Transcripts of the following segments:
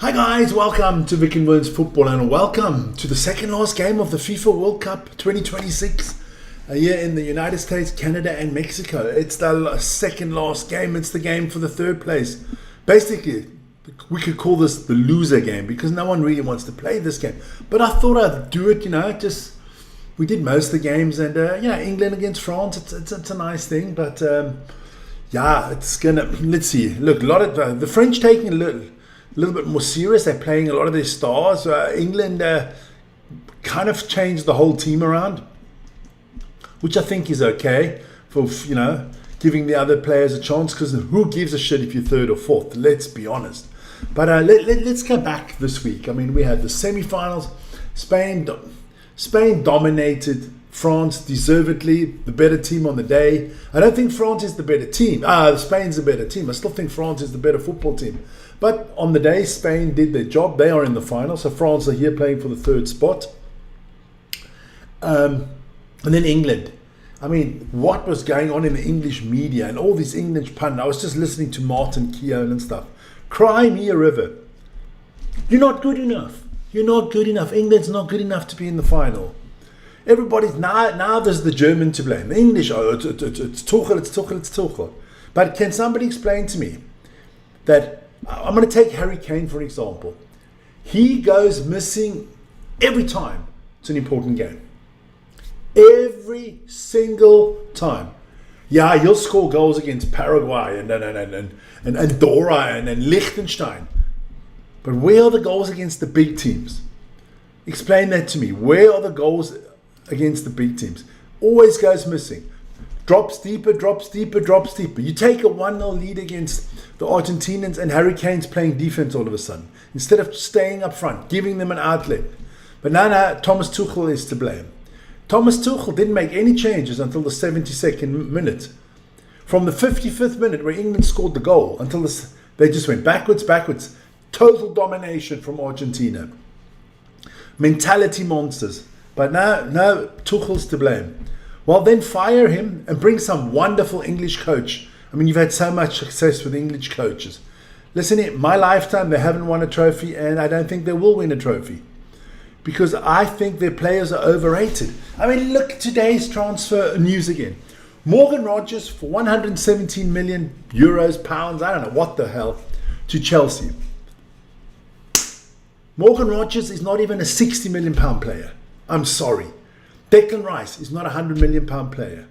Hi guys, welcome to Vic and Wern's Football and welcome to the second last game of the FIFA World Cup 2026 here in the United States, Canada and Mexico. It's the second last game. It's the game for the third place. Basically, we could call this the loser game because no one really wants to play this game. But I thought I'd do it, we did most of the games and England against France, it's a nice thing. But it's gonna, let's see. Look, a lot of the French taking a little bit more serious. They're playing a lot of their stars. England kind of changed the whole team around, which I think is okay for, giving the other players a chance, because who gives a shit if you're third or fourth? Let's be honest. But let's go back this week. I mean, we had the semi-finals. Spain dominated France deservedly, the better team on the day. I don't think France is the better team. Spain's the better team. I still think France is the better football team. But on the day, Spain did their job. They are in the final. So France are here playing for the third spot. And then England. I mean, what was going on in the English media and all these English pundits? I was just listening to Martin Keown and stuff. Cry me a river. You're not good enough. You're not good enough. England's not good enough to be in the final. Everybody's now there's the German to blame. The English, it's Tuchel. But can somebody explain to me that, I'm going to take Harry Kane for example. He goes missing every time it's an important game. Every single time. Yeah, he'll score goals against Paraguay and Andorra and Liechtenstein. But where are the goals against the big teams? Explain that to me. Where are the goals against the big teams? Always goes missing. Drops deeper. You take a 1-0 lead against the Argentinians and Harry Kane's playing defense all of a sudden. Instead of staying up front, giving them an outlet. But now Thomas Tuchel is to blame. Thomas Tuchel didn't make any changes until the 72nd minute. From the 55th minute where England scored the goal until they just went backwards. Total domination from Argentina. Mentality monsters. But now Tuchel's to blame. Well, then fire him and bring some wonderful English coach. I mean, you've had so much success with English coaches. Listen, in my lifetime, they haven't won a trophy, and I don't think they will win a trophy. Because I think their players are overrated. I mean, look at today's transfer news again. Morgan Rogers for 117 million euros, pounds, I don't know what the hell, to Chelsea. Morgan Rogers is not even a 60 million pound player. I'm sorry. Declan Rice is not a 100 million pound player.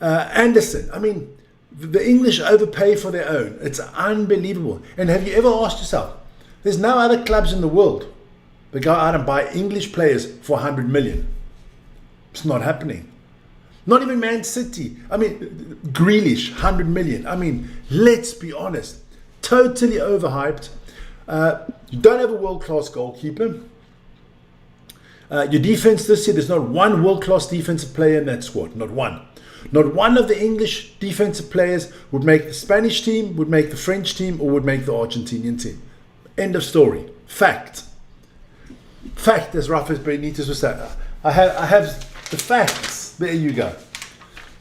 Anderson, I mean, the English overpay for their own. It's unbelievable. And have you ever asked yourself, there's no other clubs in the world that go out and buy English players for 100 million. It's not happening. Not even Man City. I mean, Grealish, 100 million. I mean, let's be honest. Totally overhyped. You don't have a world-class goalkeeper. Your defense this year, there's not one world-class defensive player in that squad. Not one. Not one of the English defensive players would make the Spanish team, would make the French team, or would make the Argentinian team. End of story. Fact, as Rafa Benitez was saying. I have the facts. There you go.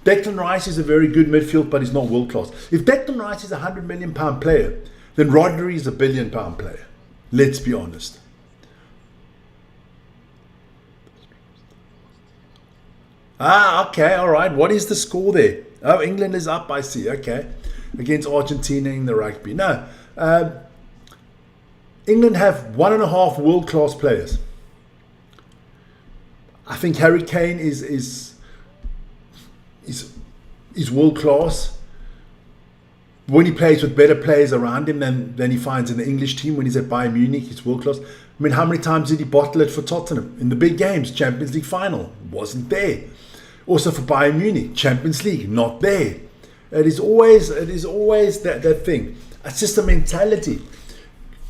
Declan Rice is a very good midfield, but he's not world-class. If Declan Rice is a 100 million pound player, then Rodri is a billion pound player. Let's be honest. Okay, all right. What is the score there? Oh, England is up, I see. Okay. Against Argentina in the rugby. No. England have 1.5 world-class players. I think Harry Kane is world-class. When he plays with better players around him than he finds in the English team, when he's at Bayern Munich, he's world-class. I mean, how many times did he bottle it for Tottenham? In the big games, Champions League final, wasn't there. Also for Bayern Munich, Champions League, not there. It is always that thing. It's just a mentality.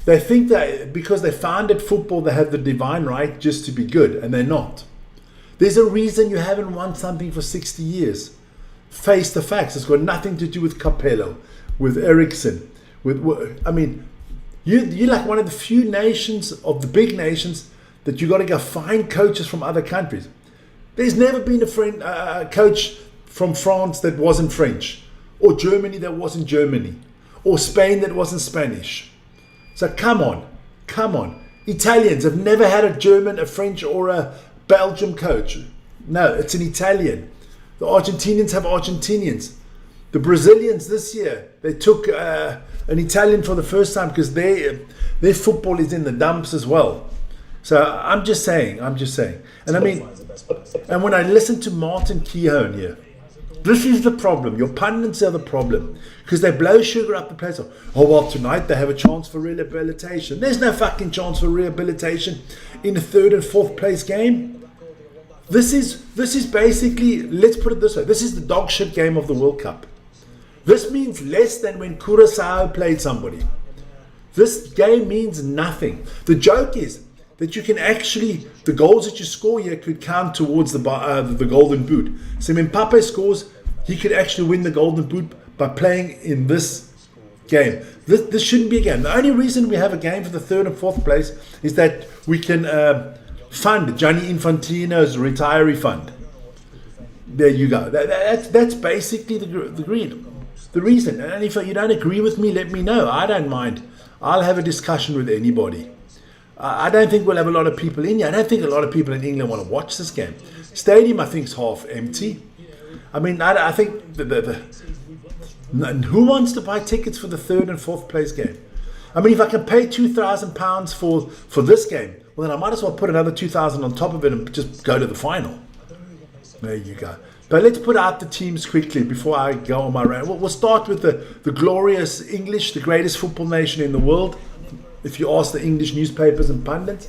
They think that because they founded football, they have the divine right just to be good, and they're not. There's a reason you haven't won something for 60 years. Face the facts. It's got nothing to do with Capello, with Ericsson. You're like one of the few nations of the big nations that you got to go find coaches from other countries. There's never been a coach from France that wasn't French, or Germany that wasn't Germany, or Spain that wasn't Spanish. So come on, Come on. Italians have never had a German, a French, or a Belgium coach. No, it's an Italian. The Argentinians have Argentinians. The Brazilians this year, they took an Italian for the first time because their football is in the dumps as well. So I'm just saying. And I mean, and when I listen to Martin Keown here, this is the problem. Your pundits are the problem because they blow sugar up the place. Oh, well, tonight they have a chance for rehabilitation. There's no fucking chance for rehabilitation in a third and fourth place game. This is basically, let's put it this way, this is the dog shit game of the World Cup. This means less than when Curaçao played somebody. This game means nothing. The joke is that you can actually, the goals that you score here could count towards the golden boot. So when Mbappe scores, he could actually win the golden boot by playing in this game. This shouldn't be a game. The only reason we have a game for the third and fourth place is that we can fund Gianni Infantino's retiree fund. There you go. That's basically the reason. And if you don't agree with me, let me know. I don't mind. I'll have a discussion with anybody. I don't think we'll have a lot of people in here. I don't think a lot of people in England want to watch this game. Stadium, I think, is half empty. I mean, I think who wants to buy tickets for the third and fourth place game? I mean, if I can pay £2,000 for this game, well, then I might as well put another 2,000 on top of it and just go to the final. There you go. But let's put out the teams quickly before I go on my rant. We'll start with the glorious English, the greatest football nation in the world, if you ask the English newspapers and pundits.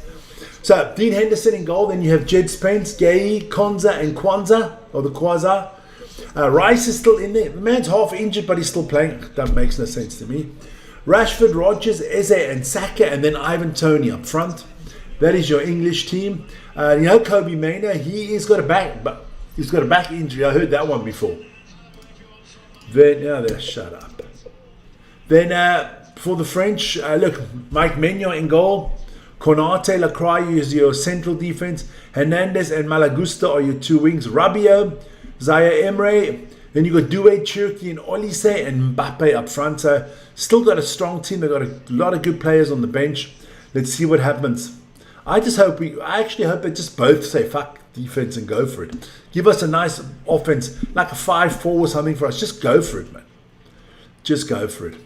So, Dean Henderson in goal. Then you have Jed Spence, Gay, Konza, and Kwanzaa, or the Kwaza. Rice is still in there. The man's half injured, but he's still playing. That makes no sense to me. Rashford, Rodgers, Eze, and Saka, and then Ivan Toney up front. That is your English team. Kobe Mainoo, he's got a back injury. I heard that one before. Then, shut up. Then for the French, look, Mike Maignan in goal. Konate, Lacroix is your central defense. Hernandez and Malagusta are your two wings. Rabiot, Zaire Emre. Then you got Doué, Cherki, and Olise, and Mbappe up front. So still got a strong team. They've got a lot of good players on the bench. Let's see what happens. I actually hope they just both say fuck defense and go for it. Give us a nice offense, like a 5-4 or something for us. Just go for it, man. Just go for it.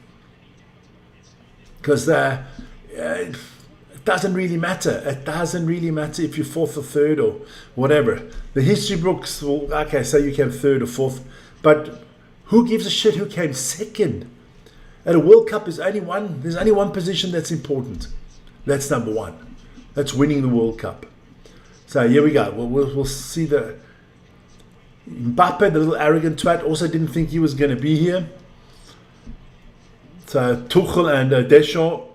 Because it doesn't really matter. It doesn't really matter if you're fourth or third or whatever. The history books will, okay, say you came third or fourth, but who gives a shit who came second? At a World Cup, there's only one position that's important. That's number one. That's winning the World Cup. So here we go. We'll see the Mbappe, the little arrogant twat, also didn't think he was going to be here. So Tuchel and Deschamps.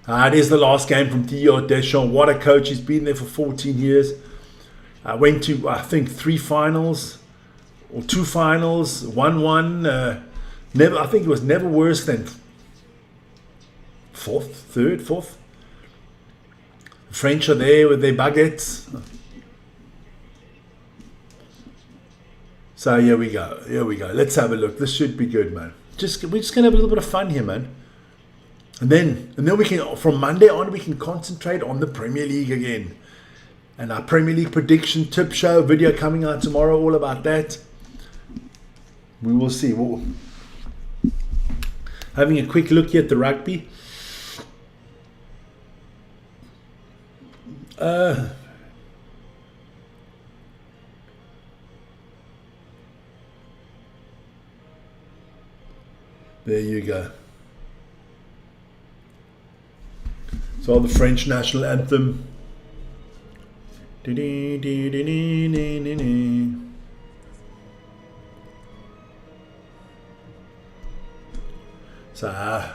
It is the last game from Didier Deschamps. What a coach. He's been there for 14 years. Went to, I think, 3 finals or 2 finals, 1-1. I think it was never worse than fourth. The French are there with their baguettes. So here we go. Let's have a look. This should be good, man. We're just going to have a little bit of fun here, man. And then we can, from Monday on, we can concentrate on the Premier League again. And our Premier League prediction tip show video coming out tomorrow, all about that. We will see. Having a quick look here at the rugby. There you go. So the French national anthem. So,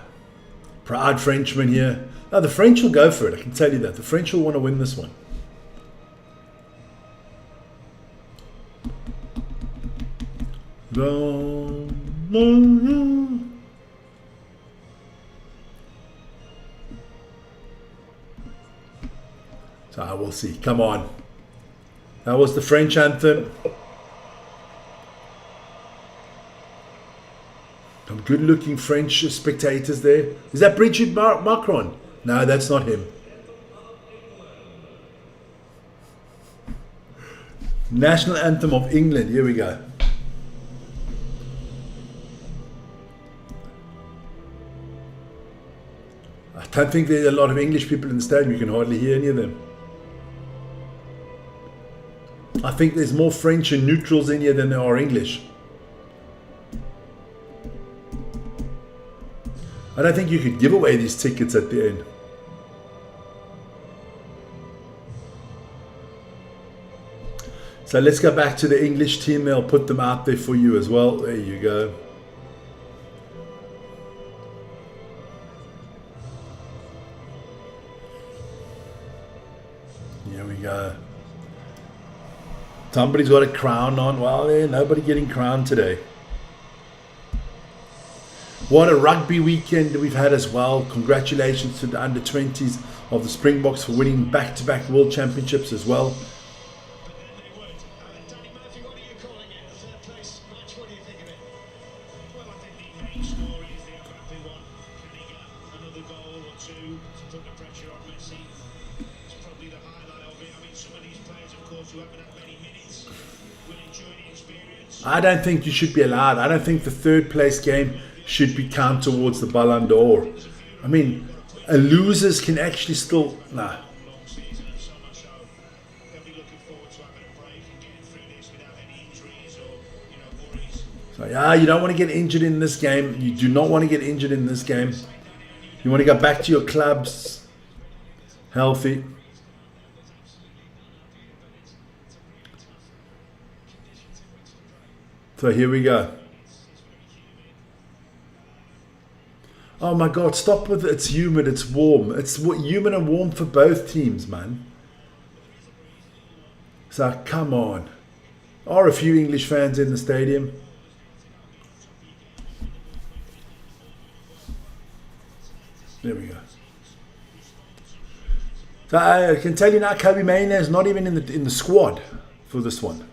proud Frenchman here. No, the French will go for it, I can tell you that. The French will want to win this one. So I will see. Come on. That was the French anthem. Some good-looking French spectators there. Is that Brigitte Macron? No, that's not him. National Anthem of England. Here we go. I don't think there's a lot of English people in the stadium. You can hardly hear any of them. I think there's more French and neutrals in here than there are English. I don't think you could give away these tickets at the end. So let's go back to the English team. They'll put them out there for you as well. There you go. Here we go. Somebody's got a crown on. Well, there's nobody getting crowned today. What a rugby weekend we've had as well. Congratulations to the under-20s of the Springboks for winning back-to-back World Championships as well. I don't think you should be allowed. I don't think the third place game should be counted towards the Ballon d'Or. I mean, losers can actually still... Nah. So yeah, you don't want to get injured in this game. You do not want to get injured in this game. You want to go back to your clubs healthy. So here we go. Oh my God, stop with it. It's humid, it's warm. It's humid and warm for both teams, man. So come on. Are a few English fans in the stadium? There we go. So I can tell you now, Kobbie Mainoo is not even in the squad for this one.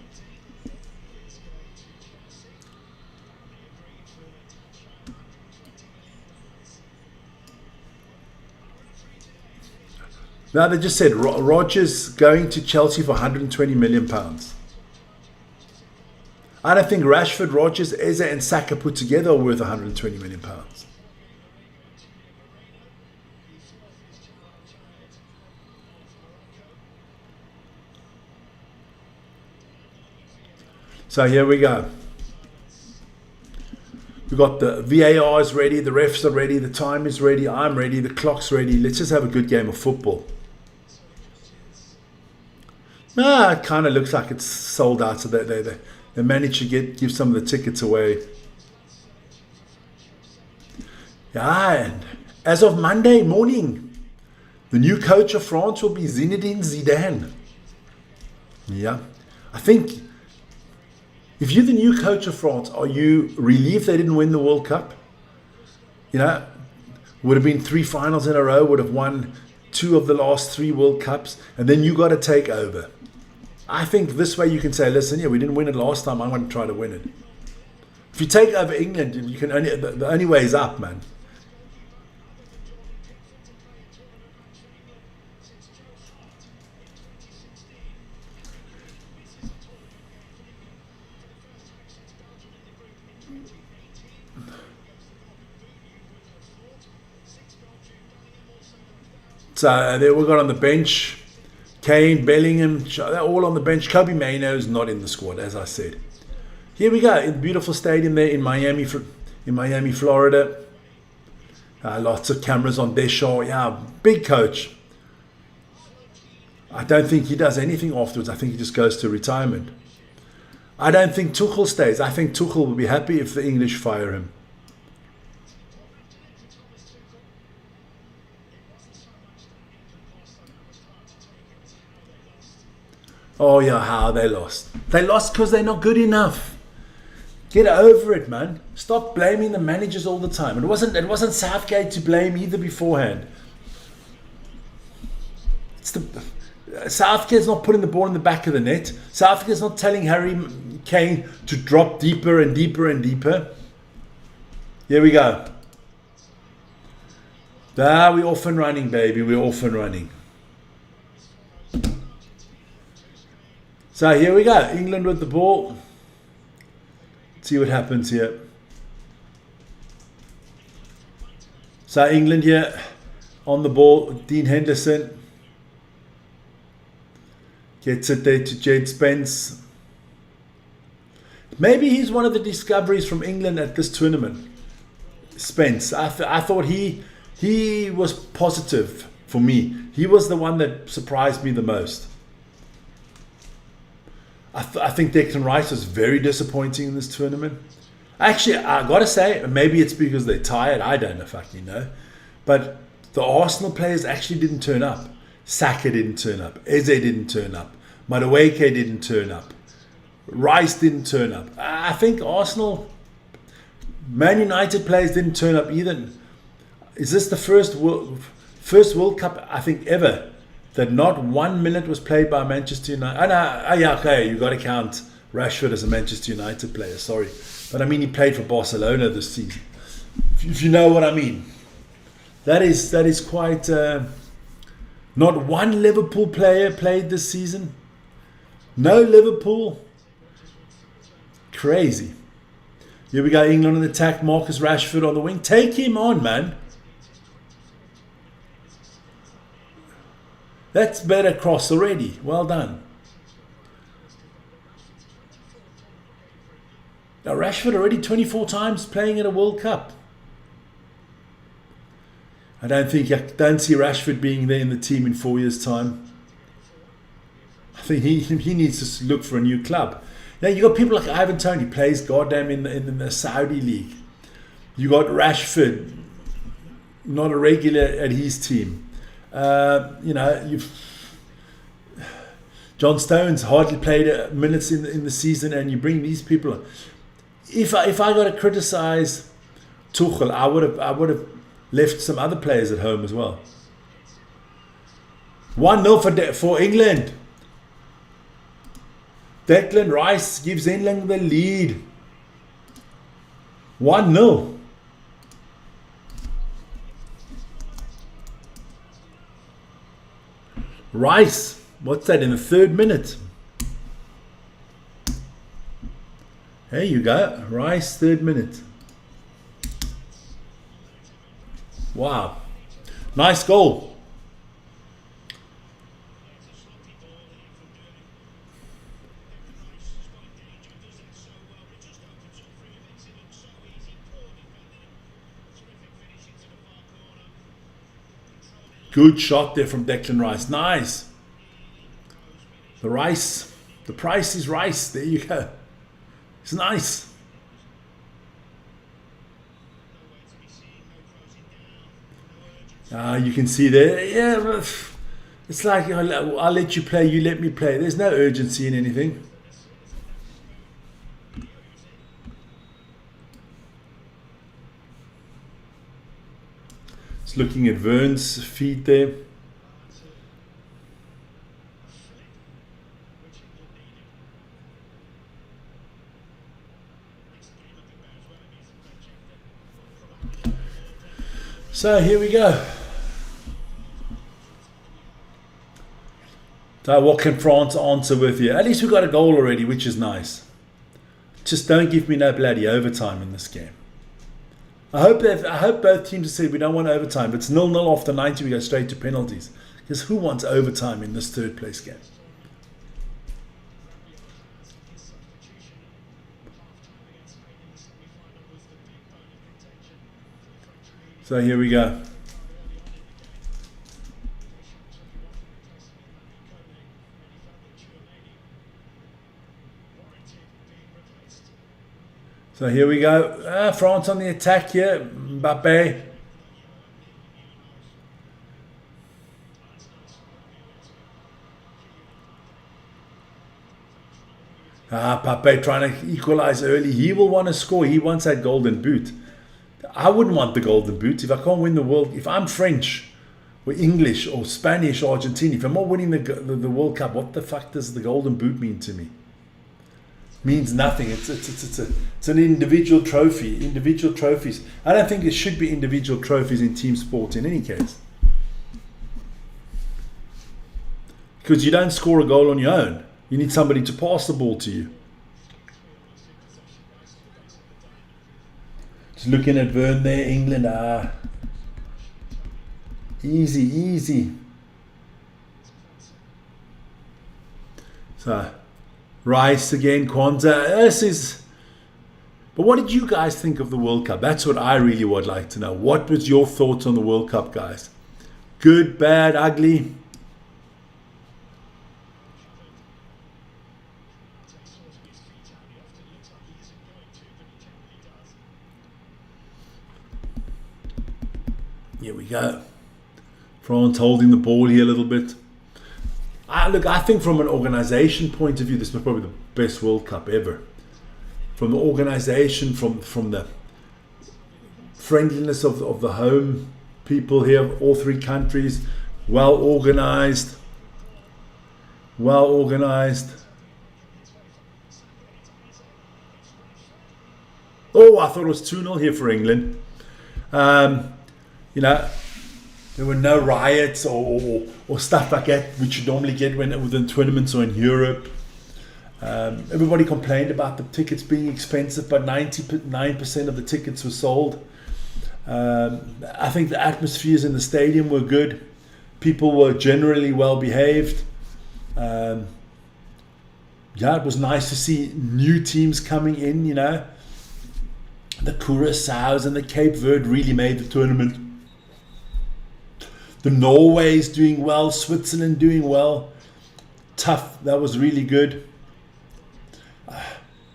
Now they just said Rodgers going to Chelsea for £120 million. I don't think Rashford, Rodgers, Eze and Saka put together are worth £120 million. So here we go. We've got the VARs ready, the refs are ready, the time is ready, I'm ready, the clock's ready. Let's just have a good game of football. It kind of looks like it's sold out, so they managed to give some of the tickets away. Yeah, and as of Monday morning, the new coach of France will be Zinedine Zidane. Yeah, I think if you're the new coach of France, are you relieved they didn't win the World Cup? You know, would have been 3 finals in a row, would have won 2 of the last 3 World Cups, and then you got to take over. I think this way you can say, listen, yeah, we didn't win it last time, I want to try to win it. If you take over England, you can the only way is up, man. So there we got on the bench, Kane, Bellingham, they're all on the bench. Kobbie Mainoo is not in the squad, as I said. Here we go, in the beautiful stadium there in Miami, Florida. Lots of cameras on Deschamps. Yeah, big coach. I don't think he does anything afterwards. I think he just goes to retirement. I don't think Tuchel stays. I think Tuchel will be happy if the English fire him. Oh yeah, how they lost. They lost because they're not good enough. Get over it, man. Stop blaming the managers all the time. It wasn't Southgate to blame either beforehand. Southgate's not putting the ball in the back of the net. Southgate's not telling Harry Kane to drop deeper and deeper and deeper. Here we go. Ah, we're off and running, baby. We're off and running. So here we go. England with the ball. See what happens here. So England here on the ball. Dean Henderson gets it there to Jed Spence. Maybe he's one of the discoveries from England at this tournament. Spence. I thought he was positive for me. He was the one that surprised me the most. I think Declan Rice was very disappointing in this tournament. Actually, I got to say, maybe it's because they're tired. I don't know, fucking know. But the Arsenal players actually didn't turn up. Saka didn't turn up. Eze didn't turn up. Madueke didn't turn up. Rice didn't turn up. I think Arsenal, Man United players didn't turn up either. Is this the first World Cup, I think, ever that not 1 minute was played by Manchester United? Yeah, okay, you got to count Rashford as a Manchester United player, sorry. But I mean, he played for Barcelona this season. If you know what I mean. That is quite... not one Liverpool player played this season. No Liverpool. Crazy. Here we go, England on attack. Marcus Rashford on the wing. Take him on, man. That's better cross already. Well done. Now Rashford already 24 times playing in a World Cup. I don't see Rashford being there in the team in 4 years' time. I think he needs to look for a new club. Now you got people like Ivan Toney, plays goddamn in the Saudi league. You got Rashford, not a regular at his team. John Stones hardly played minutes in the season, and you bring these people on. If I got to criticize Tuchel, I would have left some other players at home as well. 1-0 for England. Declan Rice gives England the lead. 1-0. Rice, what's that, in the 3rd minute? There you go, Rice, 3rd minute. Wow, nice goal. Good shot there from Declan Rice. Nice. The price is Rice. There you go. It's nice. You can see there. Yeah, it's like I'll let you play, you let me play. There's no urgency in anything. It's looking at Vern's feed there. So here we go. So what can France answer with here? At least we got a goal already, which is nice. Just don't give me no bloody overtime in this game. I hope both teams have said we don't want overtime. If it's 0-0 after 90, we go straight to penalties. Because who wants overtime in this 3rd place game? So here we go. So here we go. France on the attack here. Mbappe. Mbappe trying to equalize early. He will want to score. He wants that golden boot. I wouldn't want the golden boot if I can't win the world. If I'm French or English or Spanish or Argentine, if I'm not winning the World Cup, what the fuck does the golden boot mean to me? means nothing. It's an individual trophy, individual trophies. I don't think it should be individual trophies in team sport in any case. Because you don't score a goal on your own. You need somebody to pass the ball to you. Just looking at Vern there, England. Easy, easy. So, Rice again, Kwanzaa. This is. But what did you guys think of the World Cup? That's what I really would like to know. What was your thoughts on the World Cup, guys? Good, bad, ugly? Here we go. France holding the ball here a little bit. Look, I think from an organization point of view, this was probably the best World Cup ever. From the organization, from the friendliness of the home people here, all three countries, well organized. Well organized. Oh, I thought it was 2-0 here for England. You know, there were no riots or stuff like that, which you normally get within tournaments or in Europe. Everybody complained about the tickets being expensive, but 99% of the tickets were sold. I think the atmospheres in the stadium were good. People were generally well behaved. Yeah, it was nice to see new teams coming in, you know. The Curaçaos and the Cape Verde really made the tournament. The Norway's doing well, Switzerland doing well. Tough, that was really good. I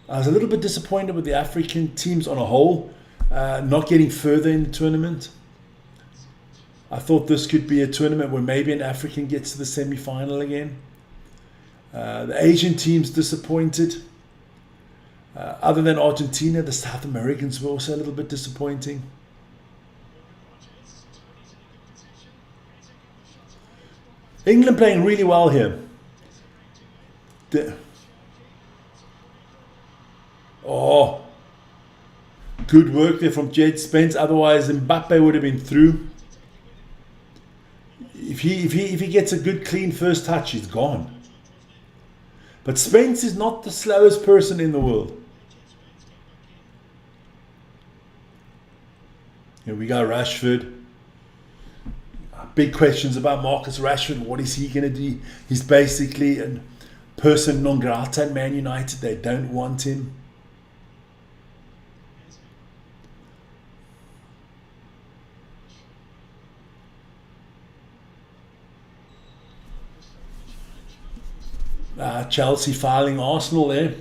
was a little bit disappointed with the African teams on a whole, not getting further in the tournament. I thought this could be a tournament where maybe an African gets to the semi-final again. The Asian teams disappointed. Other than Argentina, the South Americans were also a little bit disappointing. England playing really well here. Good work there from Jed Spence. Otherwise, Mbappe would have been through. If he gets a good, clean first touch, he's gone. But Spence is not the slowest person in the world. Here we go, Rashford. Big questions about Marcus Rashford. What is he going to do? He's basically a person non grata at Man United. They don't want him. Chelsea filing Arsenal there.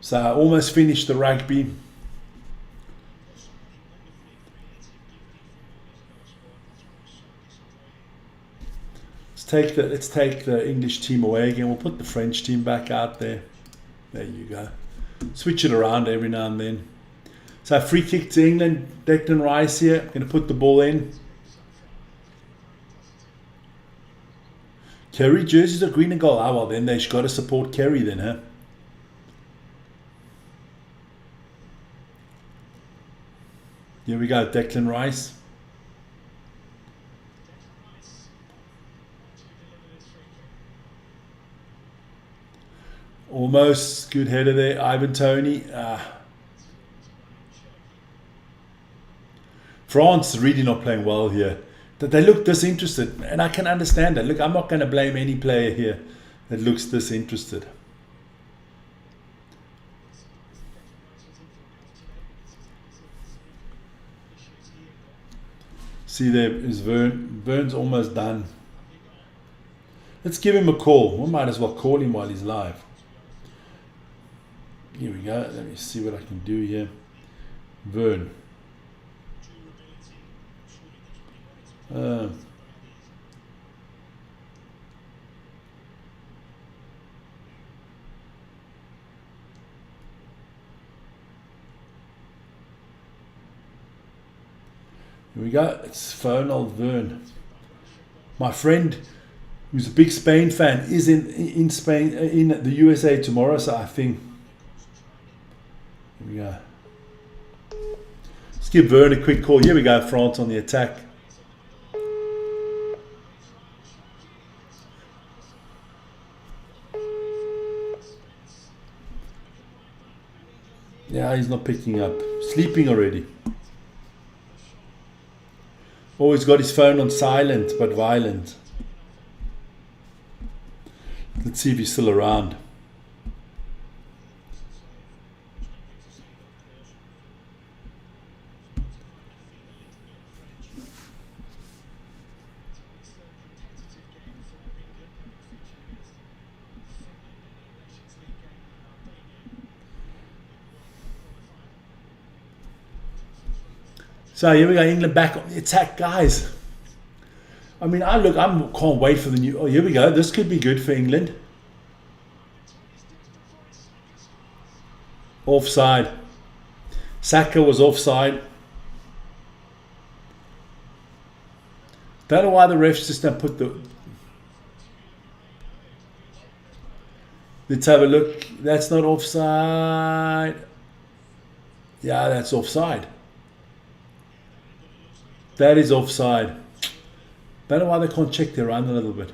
So I almost finished the rugby. Let's take the English team away again. We'll put the French team back out there. There you go. Switch it around every now and then. So free kick to England. Declan Rice here. Going to put the ball in. Kerry jerseys are green and gold. Ah, well then they've got to support Kerry then, huh? Here we go, Declan Rice. Almost good header there, Ivan Toney. France is really not playing well here. They look disinterested, and I can understand that. Look, I'm not going to blame any player here that looks disinterested. See, there is Vern. Vern's almost done. Let's give him a call. We might as well call him while he's live. Here we go. Let me see what I can do here. Vern. Here we go. It's phone old Vern. My friend, who's a big Spain fan, is in Spain, in the USA tomorrow. So I think, here we go. Let's give Vern a quick call. Here we go, France on the attack. Yeah, he's not picking up. Sleeping already. Always got his phone on silent, but violent. Let's see if he's still around. So here we go, England back on the attack, guys. I mean, I can't wait for the new. Oh, here we go. This could be good for England. Offside. Saka was offside. Don't know why the refs just don't put the. Let's have a look. That's not offside. Yeah, that's offside. That is offside. Don't know why they can't check their run a little bit.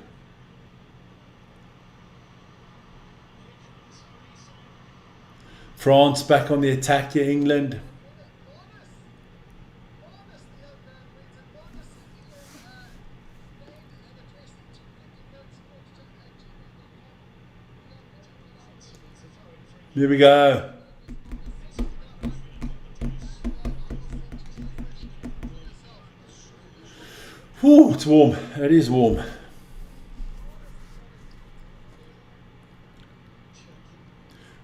France back on the attack here, England. Here we go. Whew, it's warm. It is warm.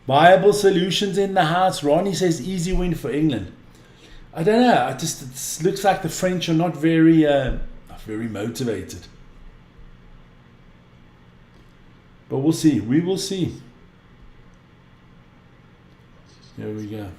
Viable solutions in the house. Ronnie says easy win for England. I don't know. It looks like the French are not very motivated. But we'll see. We will see. There we go.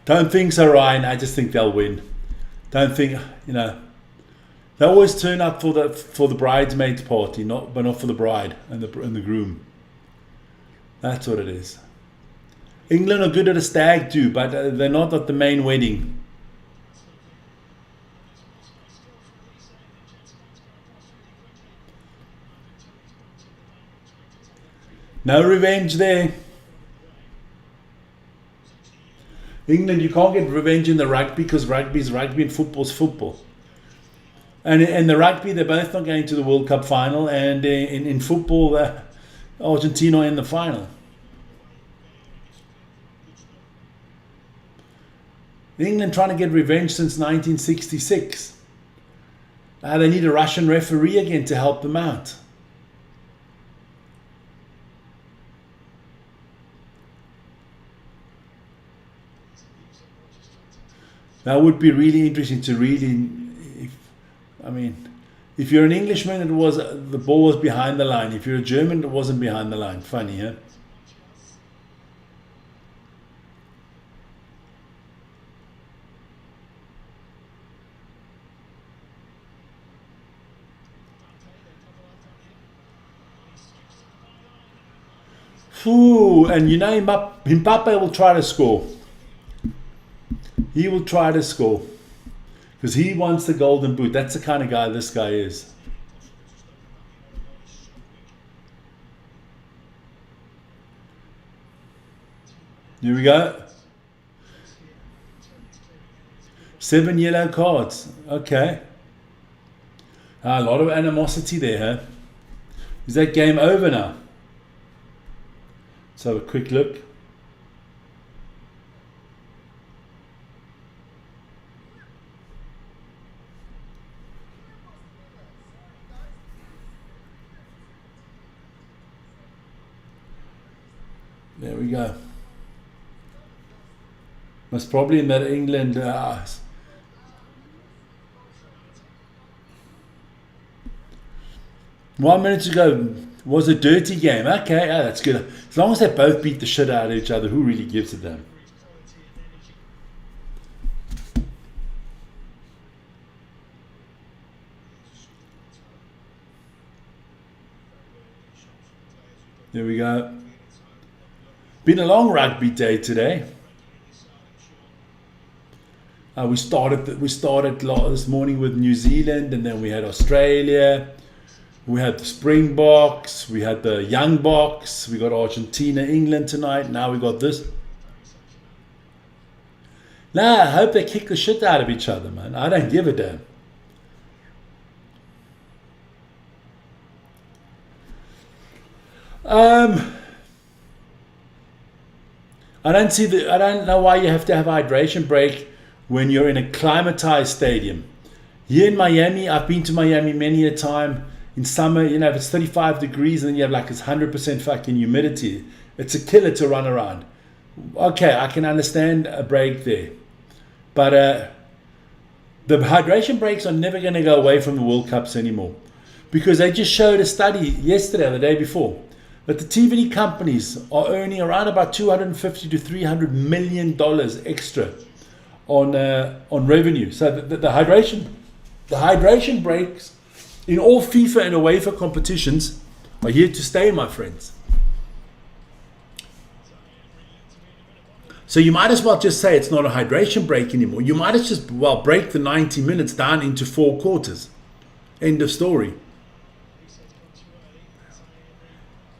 Don't think so, Ryan. I just think they'll win. Don't think, they always turn up for the bridesmaids party, but not for the bride and the groom. That's what it is. England are good at a stag do, but they're not at the main wedding. No revenge there. England, you can't get revenge in the rugby because rugby is rugby and football's football. And in the rugby, they're both not going to the World Cup final. And in football, Argentina are in the final. England trying to get revenge since 1966. They need a Russian referee again to help them out. That would be really interesting to read if you're an Englishman, the ball was behind the line. If you're a German, it wasn't behind the line. Funny, huh? Ooh, and Mbappe will try to score. He will try to score because he wants the golden boot. That's the kind of guy this guy is. Here we go. 7 yellow cards. Okay. A lot of animosity there, huh? Is that game over now? Let's have a quick look. There we go. Most probably in that England. 1 minute to go. Was a dirty game. Okay, that's good. As long as they both beat the shit out of each other, who really gives a damn? There we go. Been a long rugby day today. We started this morning with New Zealand, and then we had Australia. We had the Springboks. We had the Young Boks. We got Argentina, England tonight. Now we got this. Nah, I hope they kick the shit out of each other, man. I don't give a damn. I don't know why you have to have a hydration break when you're in a climatized stadium. Here in Miami, I've been to Miami many a time. In summer, if it's 35 degrees and then you have like this 100% fucking humidity, it's a killer to run around. Okay, I can understand a break there. But the hydration breaks are never going to go away from the World Cups anymore. Because they just showed a study yesterday or the day before that the TV companies are earning around about $250 to $300 million extra on revenue. So the hydration breaks in all FIFA and UEFA competitions are here to stay, my friends. So you might as well just say it's not a hydration break anymore. You might as just break the 90 minutes down into 4 quarters. End of story.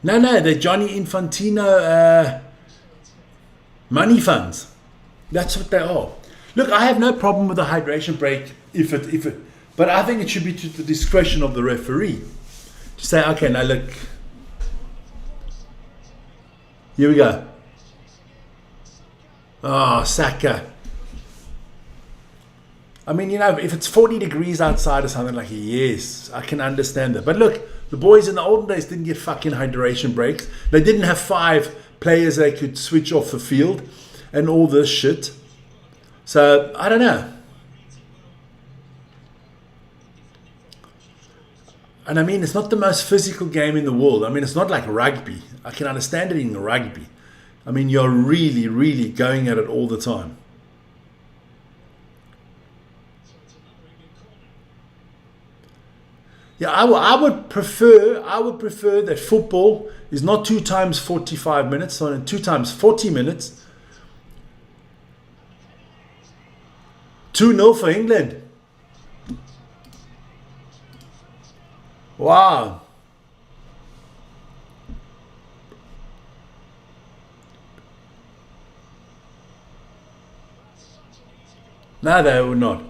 No, they're Johnny Infantino money funds. That's what they are. Look, I have no problem with a hydration break but I think it should be to the discretion of the referee to say, okay, now look, here we go. Oh, Saka. I mean, if it's 40 degrees outside or something like, yes, I can understand that. But look, the boys in the olden days didn't get fucking hydration breaks. They didn't have 5 players they could switch off the field and all this shit. So, I don't know. And I mean, it's not the most physical game in the world. I mean, it's not like rugby. I can understand it in rugby. I mean, you're really, really going at it all the time. Yeah, I would prefer that football is not 2 times 45 minutes, or 2 times 40 minutes. 2-0 for England. Wow. No, they would not.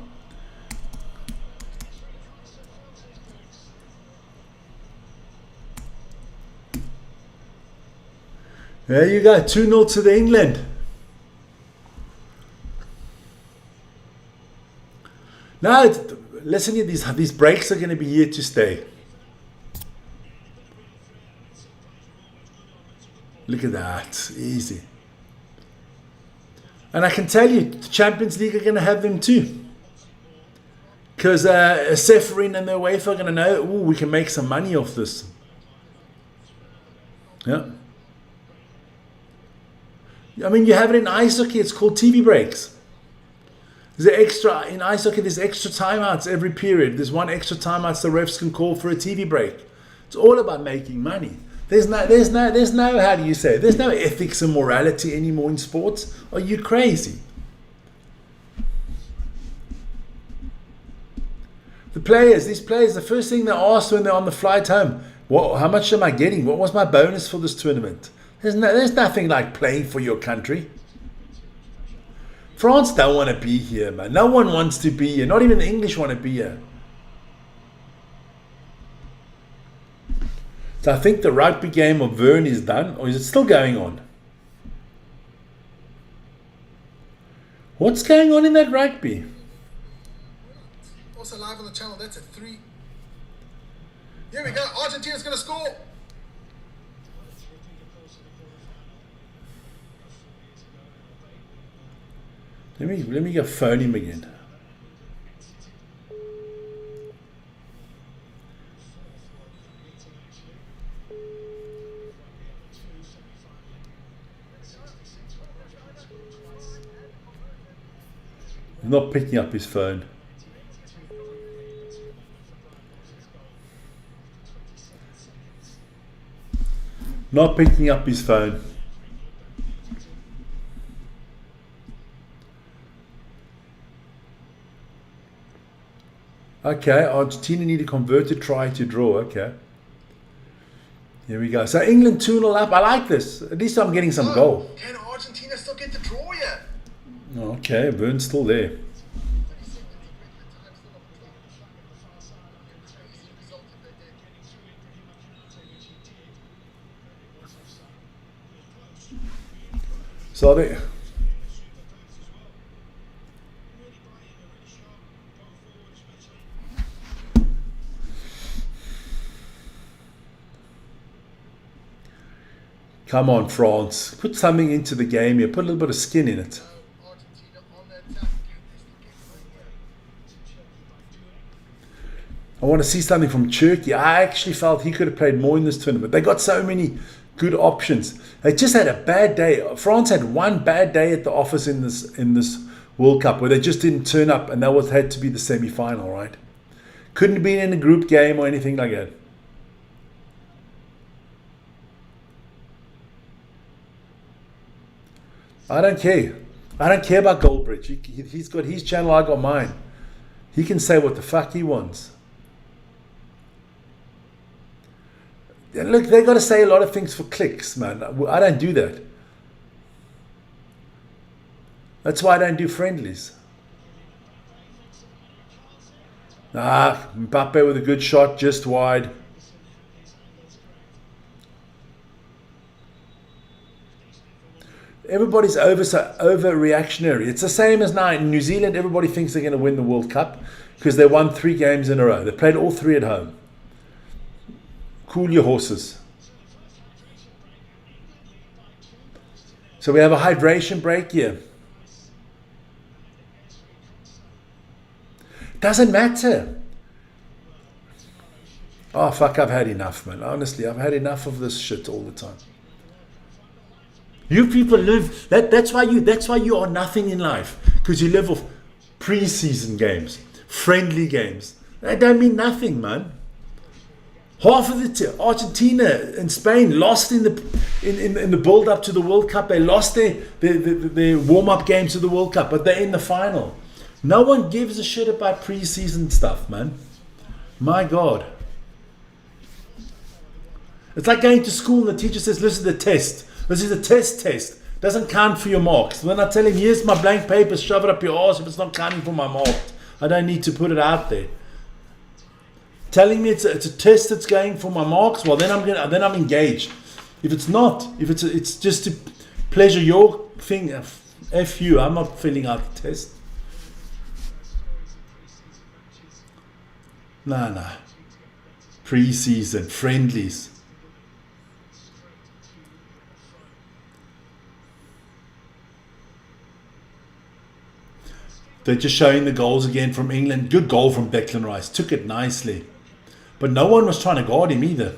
There you go, 2-0 to the England. Now, listen here, these breaks are going to be here to stay. Look at that, easy. And I can tell you, the Champions League are going to have them too. Because Seferin and the UEFA are going to know, we can make some money off this. Yeah. I mean, you have it in ice hockey, it's called TV breaks. In ice hockey, there's extra timeouts every period. There's 1 extra timeout the refs can call for a TV break. It's all about making money. There's no, how do you say it? There's no ethics and morality anymore in sports. Are you crazy? These players, the first thing they ask when they're on the flight home, how much am I getting? What was my bonus for this tournament? There's nothing like playing for your country. France don't want to be here, man. No one wants to be here. Not even the English want to be here. So I think the rugby game of Vern is done, or is it still going on? What's going on in that rugby? Also live on the channel, that's at 3. Here we go, Argentina's going to score. Let me go phone him again. He's not picking up his phone. Not picking up his phone. Okay, Argentina need to convert a try to draw. Okay. Here we go. So England 2-0 up. I like this. At least I'm getting some goal. Can Argentina still get the draw yet? Okay, Vern's still there. So they... Come on, France. Put something into the game here. Put a little bit of skin in it. Argentina on the attack. I want to see something from Turkey. I actually felt he could have played more in this tournament. They got so many good options. They just had a bad day. France had one bad day at the office in this World Cup where they just didn't turn up, and that had to be the semi-final, right? Couldn't have been in a group game or anything like that. I don't care. I don't care about Goldbridge. He's got his channel, I got mine. He can say what the fuck he wants. And look, they got to say a lot of things for clicks, man. I don't do that. That's why I don't do friendlies. Mbappe with a good shot, just wide. Everybody's overreactionary. It's the same as now in New Zealand. Everybody thinks they're going to win the World Cup because they won 3 games in a row. They played all 3 at home. Cool your horses. So we have a hydration break here. Doesn't matter. Oh fuck, I've had enough, man. Honestly, I've had enough of this shit all the time. You people live that's why you are nothing in life, because you live off pre-season games, friendly games. They don't mean nothing, man. Half of the Argentina and Spain lost in the build up to the World Cup. They lost their warm up games to the World Cup, but they're in the final. No one gives a shit about pre-season stuff, man. My God. It's like going to school and the teacher says, "This is the test. This is a test. Doesn't count for your marks." Then I tell him, "Here's my blank paper, shove it up your arse. If it's not counting for my marks, I don't need to put it out there." Telling me it's a test that's going for my marks, well then I'm engaged. If it's not, it's just to pleasure your thing, F you, I'm not filling out the test. Nah. Pre-season, friendlies. They're just showing the goals again from England. Good goal from Declan Rice. Took it nicely. But no one was trying to guard him either.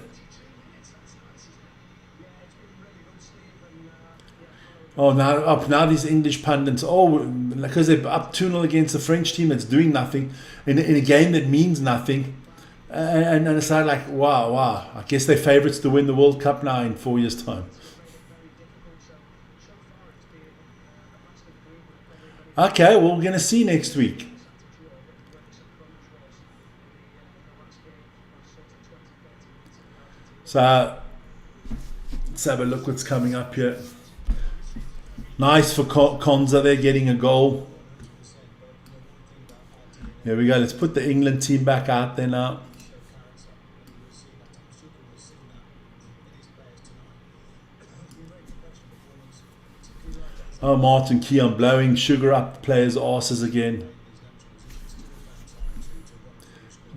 Oh, now these English pundits, because they're up 2-0 against the French team that's doing nothing, in a game that means nothing. And it's like, wow. I guess they're favourites to win the World Cup now in 4 years' time. Okay, well, we're going to see next week. So, let's have a look what's coming up here. Nice for Konza there, getting a goal. Here we go. Let's put the England team back out there now. Oh, Martin Keown blowing sugar up players' asses again.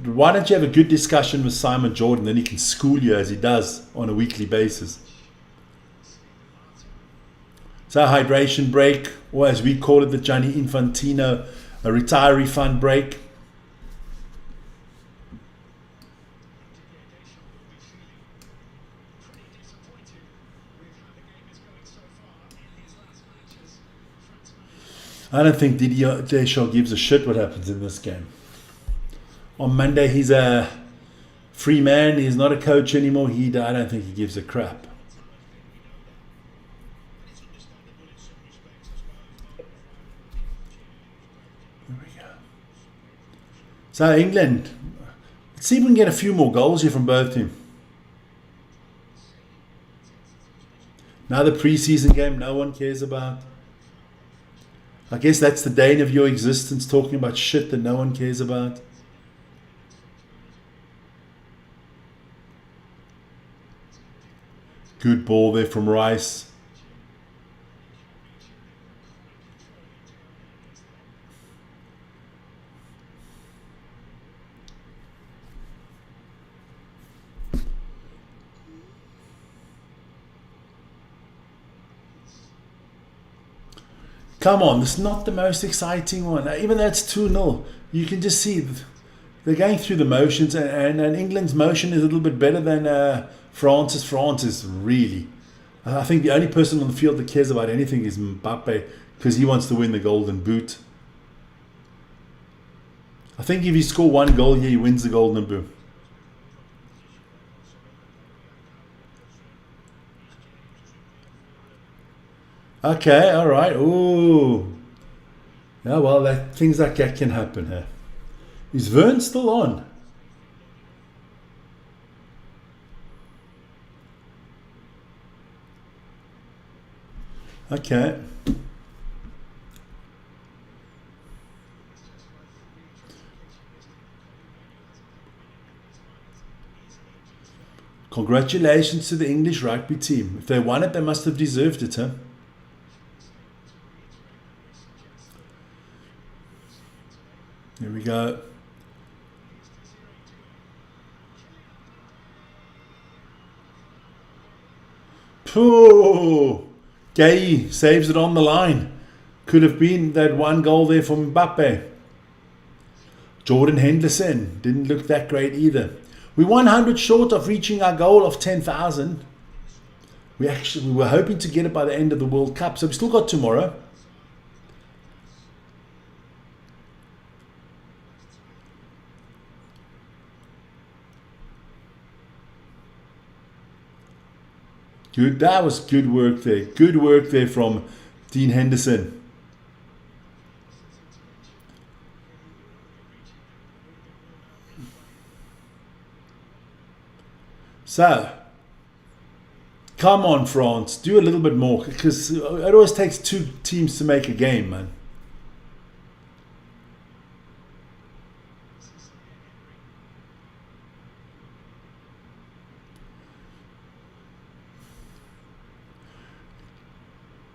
Why don't you have a good discussion with Simon Jordan, then he can school you as he does on a weekly basis. It's our hydration break, or as we call it, the Gianni Infantino a retiree fund break. I don't think Didier Deschamps gives a shit what happens in this game. On Monday, he's a free man. He's not a coach anymore. I don't think he gives a crap. There we go. So England, let's see if we can get a few more goals here from both teams. Another preseason game no one cares about. I guess that's the bane of your existence, talking about shit that no one cares about. Good ball there from Rice. Come on, this is not the most exciting one. Even though it's 2-0, you can just see they're going through the motions, and England's motion is a little bit better than France's. France is really... I think the only person on the field that cares about anything is Mbappe, because he wants to win the Golden Boot. I think if he scores one goal here, he wins the Golden Boot. Okay, all right. Ooh. Yeah, well, things like that can happen here. Is Vern still on? Okay. Congratulations to the English rugby team. If they won it, they must have deserved it, huh? Here we go. Pooh! Gay saves it on the line. Could have been that one goal there from Mbappe. Jordan Henderson didn't look that great either. We're 100 short of reaching our goal of 10,000. We were hoping to get it by the end of the World Cup, so we still got tomorrow. Good, that was good work there. Good work there from Dean Henderson. So, come on, France, do a little bit more, because it always takes two teams to make a game, man.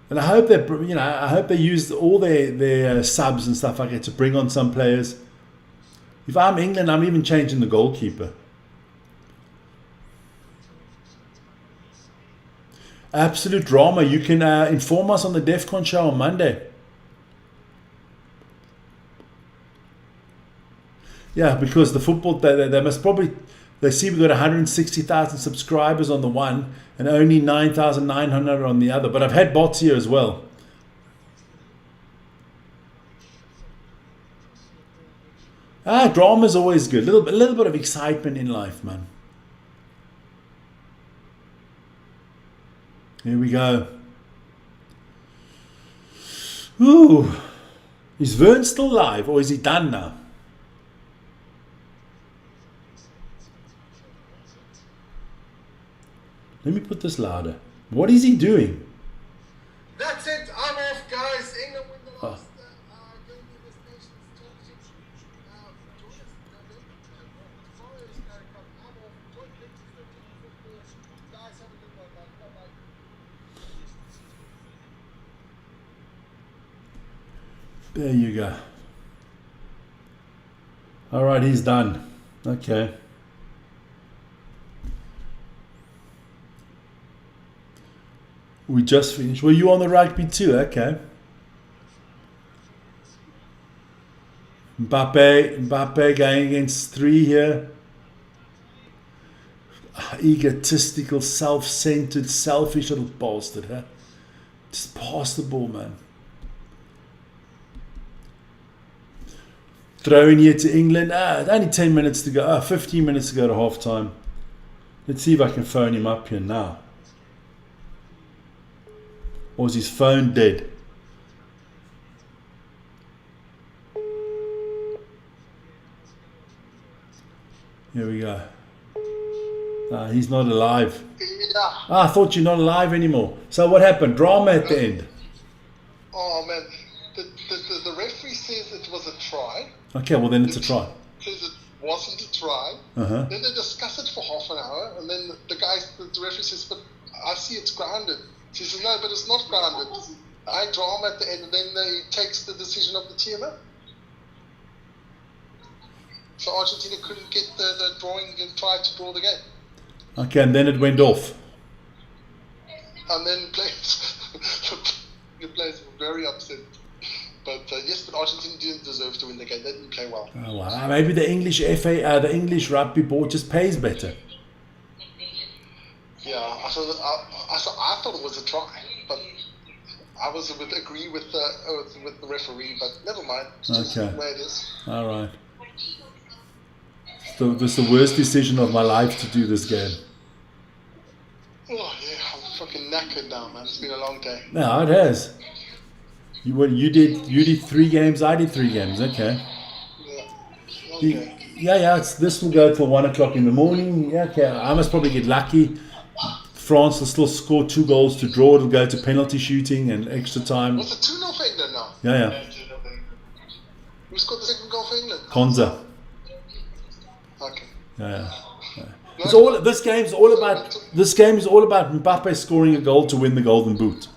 And I hope that, I hope they use all their subs and stuff like that to bring on some players. If I'm England, I'm even changing the goalkeeper. Absolute drama. You can inform us on the DEFCON show on Monday. Yeah, because the football, they must probably, they see we've got 160,000 subscribers on the one and only 9,900 on the other. But I've had bots here as well. Drama is always good. A little bit of excitement in life, man. Here we go. Ooh. Is Vern still alive, or is he done now? Let me put this louder. What is he doing? That's it. I'm off, guys. England win the last game in this nation's championship. Tomorrow is Carrick Cup. I'm off. Join pictures, 13 football. Guys, have a good one, man. Bye-bye. There you go. All right, he's done. Okay. We just finished. Were you on the rugby too? Okay. Mbappe going against 3 here. Egotistical, self-centered, selfish little bastard, huh? Just pass the ball, man. Throwing here to England. Only 10 minutes to go. 15 minutes to go to half time. Let's see if I can phone him up here now. Or is his phone dead? Here we go. He's not alive. Yeah. I thought you're not alive anymore. So what happened? Drama at the end. Oh man, the referee says it was a try. Okay, well then it's a try. Says it wasn't a try. Uh-huh. Then they discuss it for half an hour, and then the referee says, "But I see it's grounded." She says, "No, but it's not grounded." I drama at the end, and then he takes the decision of the TMO. So Argentina couldn't get the drawing and tried to draw the game. Okay, and then it went off. And then the players were very upset. But yes, but Argentina didn't deserve to win the game. They didn't play well. Oh, wow. Maybe the English the English rugby board just pays better. Yeah, I thought it was a try, but I agree with the referee. But never mind. It's just the way it is. All right. So it was the worst decision of my life to do this game. Oh yeah, I'm fucking knackered now, man. It's been a long day. No, it has. You did 3 games. I did 3 games. Okay. Yeah. Okay. Yeah. This will go till 1 o'clock in the morning. Yeah. Okay. I must probably get lucky. France will still score 2 goals to draw. It'll go to penalty shooting and extra time. Was it 2-0 for England now? Yeah. Who scored the second goal for England? Konza. Okay. Yeah. This game is all about Mbappe scoring a goal to win the Golden Boot.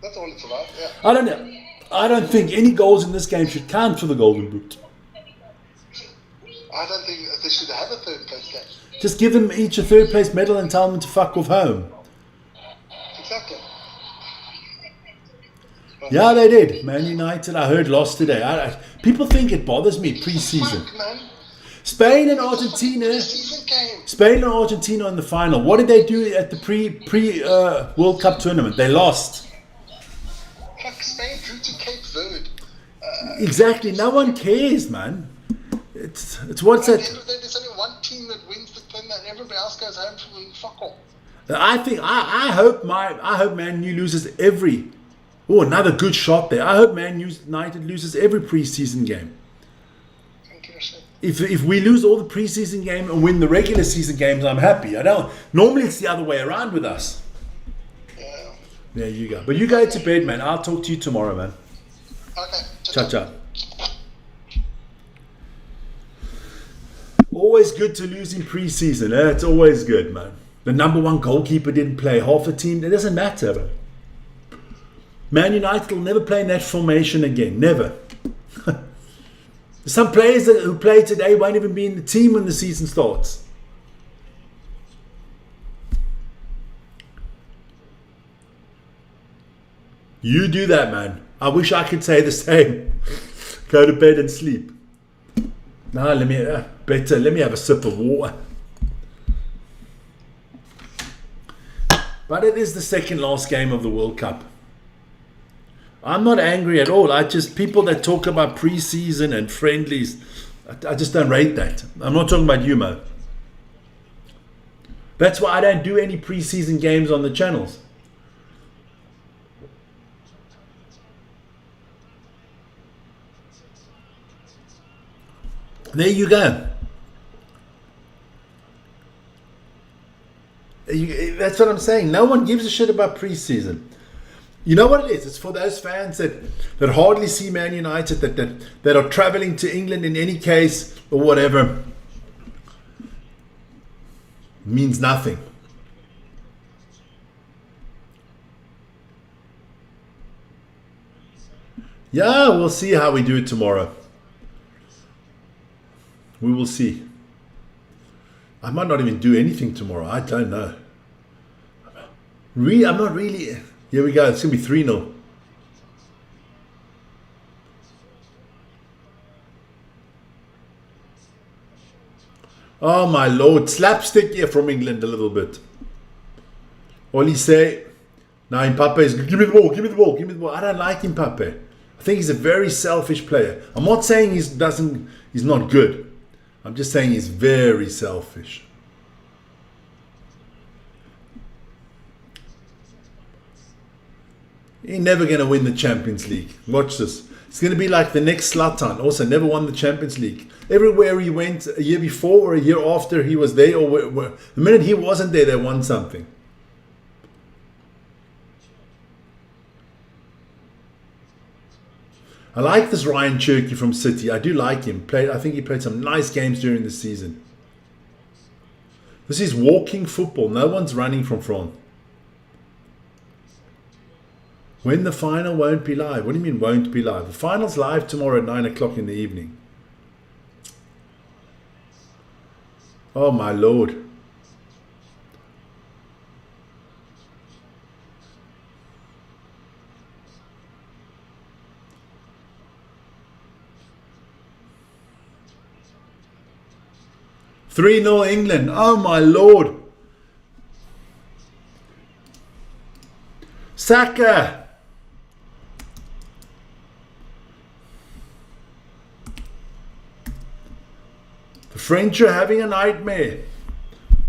That's all it's about. Yeah. I don't know. I don't think any goals in this game should count for the Golden Boot. I don't think they should have a third place game. Just give them each a 3rd place medal and tell them to fuck off home. Exactly. Yeah, they did. Man United, I heard, lost today. People think it bothers me pre-season. Fuck, man. Spain and Argentina. Season game. Spain and Argentina in the final. What did they do at the pre World Cup tournament? They lost. Fuck, Spain drew to Cape Verde. Exactly. No one cares, man. It's what's At the it? end of the day, there's only one team that wins the tournament, and everybody else goes home from fuck off. I think I hope Man U loses every. Oh, another good shot there. I hope Man United loses every preseason game. Don't give a shit. If we lose all the preseason game and win the regular season games, I'm happy. I don't. Normally it's the other way around with us. Yeah. There you go. But you go to bed, man. I'll talk to you tomorrow, man. Okay. Ciao, ciao. Always good to lose in preseason. It's always good, man. The number 1 goalkeeper didn't play. Half a team. It doesn't matter. Man United will never play in that formation again. Never. Some players who play today won't even be in the team when the season starts. You do that, man. I wish I could say the same. Go to bed and sleep. Now let me have a sip of water. But it is the second last game of the World Cup. I'm not angry at all. People that talk about pre-season and friendlies, I just don't rate that. I'm not talking about you, Mo. That's why I don't do any pre-season games on the channels. There you go. That's what I'm saying. No one gives a shit about pre-season. You know what it is? It's for those fans that hardly see Man United, that are traveling to England in any case or whatever. Means nothing. Yeah, we'll see how we do it tomorrow. We will see. I might not even do anything tomorrow. I don't know. I'm not really. Here we go. It's going to be 3-0. Oh my lord. Slapstick here from England a little bit. All he say, now Mbappe is, give me the ball, give me the ball, give me the ball. I don't like Mbappe. I think he's a very selfish player. I'm not saying he's not good. I'm just saying he's very selfish. He's never going to win the Champions League. Watch this. It's going to be like the next Zlatan. Also never won the Champions League. Everywhere he went a year before or a year after he was there, or the minute he wasn't there, they won something. I like this Ryan Cherky from City. I do like him. I think he played some nice games during the season. This is walking football. No one's running from France. When the final won't be live. What do you mean won't be live? The final's live tomorrow at 9 o'clock in the evening. Oh my lord. "3-0 England." Oh my lord. Saka. The French are having a nightmare.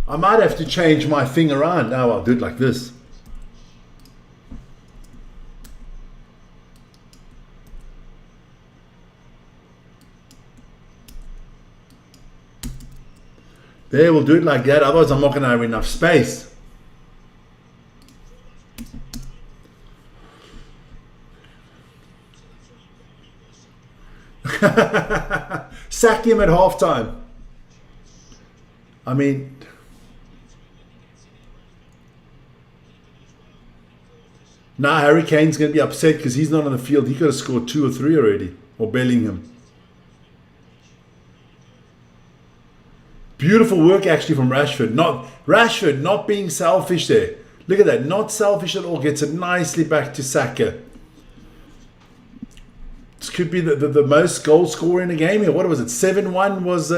I might have to change my thing around. Now I'll do it like this. There, we'll do it like that. Otherwise, I'm not going to have enough space. Sack him at halftime. I mean, now Harry Kane's going to be upset because he's not on the field. He could have scored 2 or 3 already. Or Bellingham. Beautiful work actually from Rashford. Rashford not being selfish there. Look at that. Not selfish at all. Gets it nicely back to Saka. This could be the most goal scorer in the game here. What was it? 7-1 was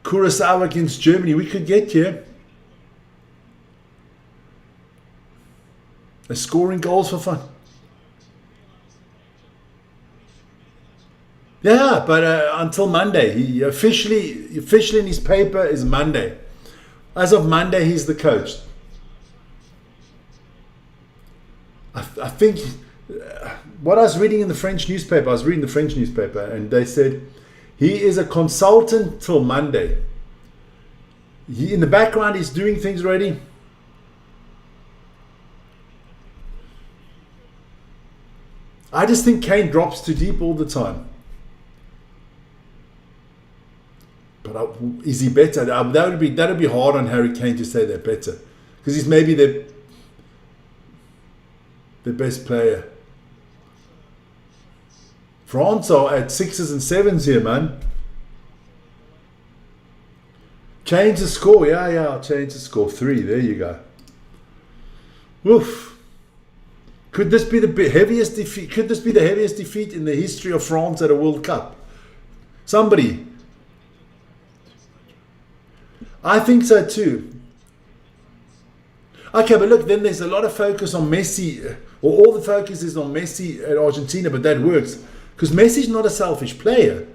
Kurosawa against Germany. We could get here. They're scoring goals for fun. Yeah, but until Monday. He officially in his paper is Monday. As of Monday, he's the coach. I think what I was reading in the French newspaper, and they said he is a consultant till Monday. In the background, he's doing things already. I just think Kane drops too deep all the time. But is he better? That would be hard on Harry Kane to say they're better, because he's maybe their best player. France are at 6s and 7s here, man. Change the score. Yeah, I'll change the score. 3. There you go. Woof. Could this be the heaviest defeat? Could this be the heaviest defeat in the history of France at a World Cup? Somebody. I think so too. Okay, but look, then there's a lot of focus on Messi, or all the focus is on Messi at Argentina, but that works because Messi's not a selfish player.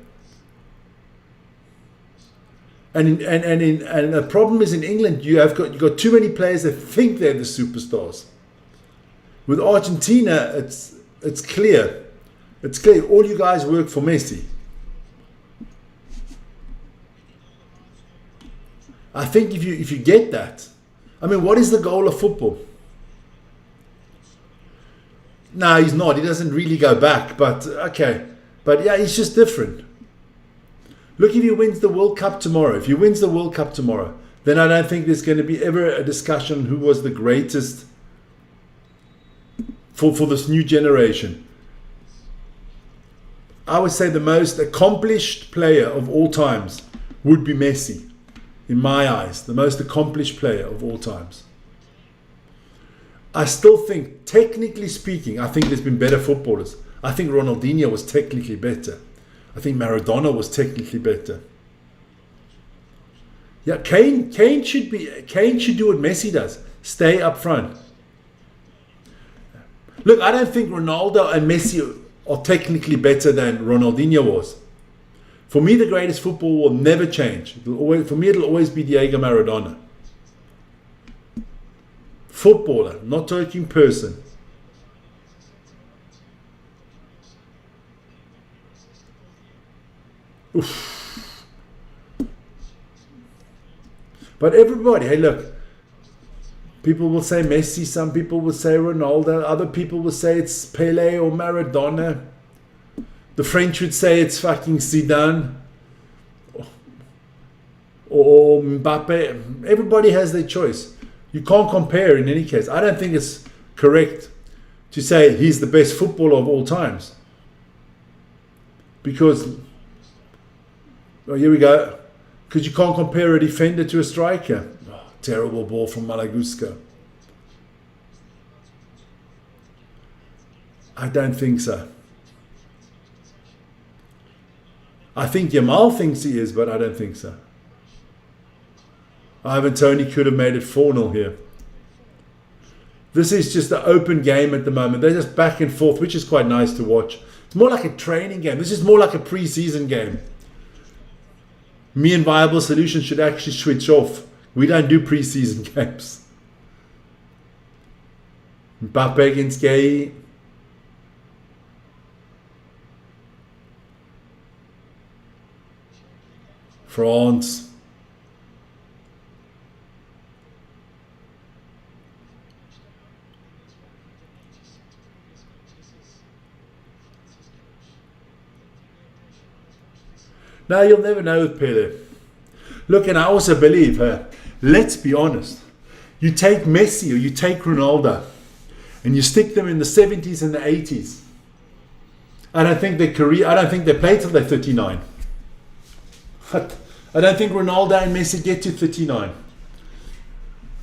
And the problem is in England, you've got too many players that think they're the superstars. With Argentina, it's clear. It's clear. All you guys work for Messi. I think if you get that, I mean, what is the goal of football? No, he's not. He doesn't really go back. But okay. But yeah, he's just different. Look, if he wins the World Cup tomorrow, then I don't think there's going to be ever a discussion who was the greatest for this new generation. I would say the most accomplished player of all times would be Messi. In my eyes, the most accomplished player of all times. I still think, technically speaking, I think there's been better footballers. I think Ronaldinho was technically better. I think Maradona was technically better. Yeah, Kane should do what Messi does. Stay up front. Look, I don't think Ronaldo and Messi are technically better than Ronaldinho was. For me, the greatest football will never change. For me, it'll always be Diego Maradona. Footballer, not talking person. Oof. But everybody, hey look, people will say Messi, some people will say Ronaldo, other people will say it's Pele or Maradona. The French would say it's fucking Zidane or Mbappe. Everybody has their choice. You can't compare in any case. I don't think it's correct to say he's the best footballer of all times. Because, oh, here we go. Because you can't compare a defender to a striker. Oh, terrible ball from Malagusco. I don't think so. I think Yamal thinks he is, but I don't think so. Ivan Toney could have made it 4-0 here. This is just an open game at the moment. They're just back and forth, which is quite nice to watch. It's more like a training game. This is more like a pre-season game. Me and Viable Solutions should actually switch off. We don't do pre-season games. Mbappe against Gay. France. Now you'll never know with Pele. Look, and I also believe, let's be honest, you take Messi or you take Ronaldo and you stick them in the 70s and the 80s. I don't think they play till they're 39. I don't think Ronaldo and Messi get to 39.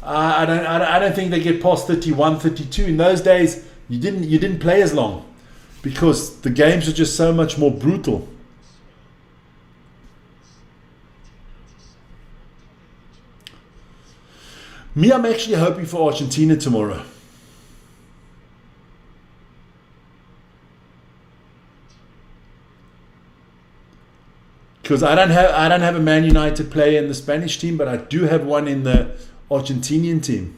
I don't think they get past 31, 32. In those days, you didn't play as long because the games are just so much more brutal. Me, I'm actually hoping for Argentina tomorrow. Because I don't have a Man United player in the Spanish team, but I do have one in the Argentinian team.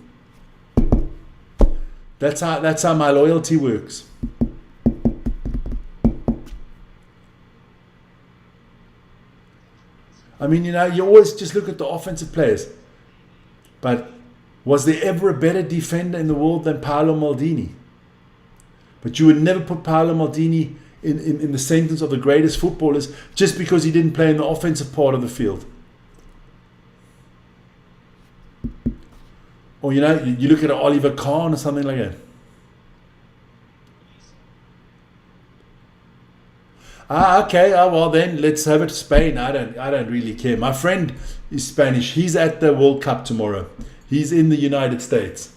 That's how my loyalty works. I mean, you always just look at the offensive players. But was there ever a better defender in the world than Paolo Maldini? But you would never put Paolo Maldini in the sentence of the greatest footballers just because he didn't play in the offensive part of the field. Or, you look at Oliver Kahn or something like that. Okay. Well, then let's have it Spain. I don't really care. My friend is Spanish. He's at the World Cup tomorrow. He's in the United States.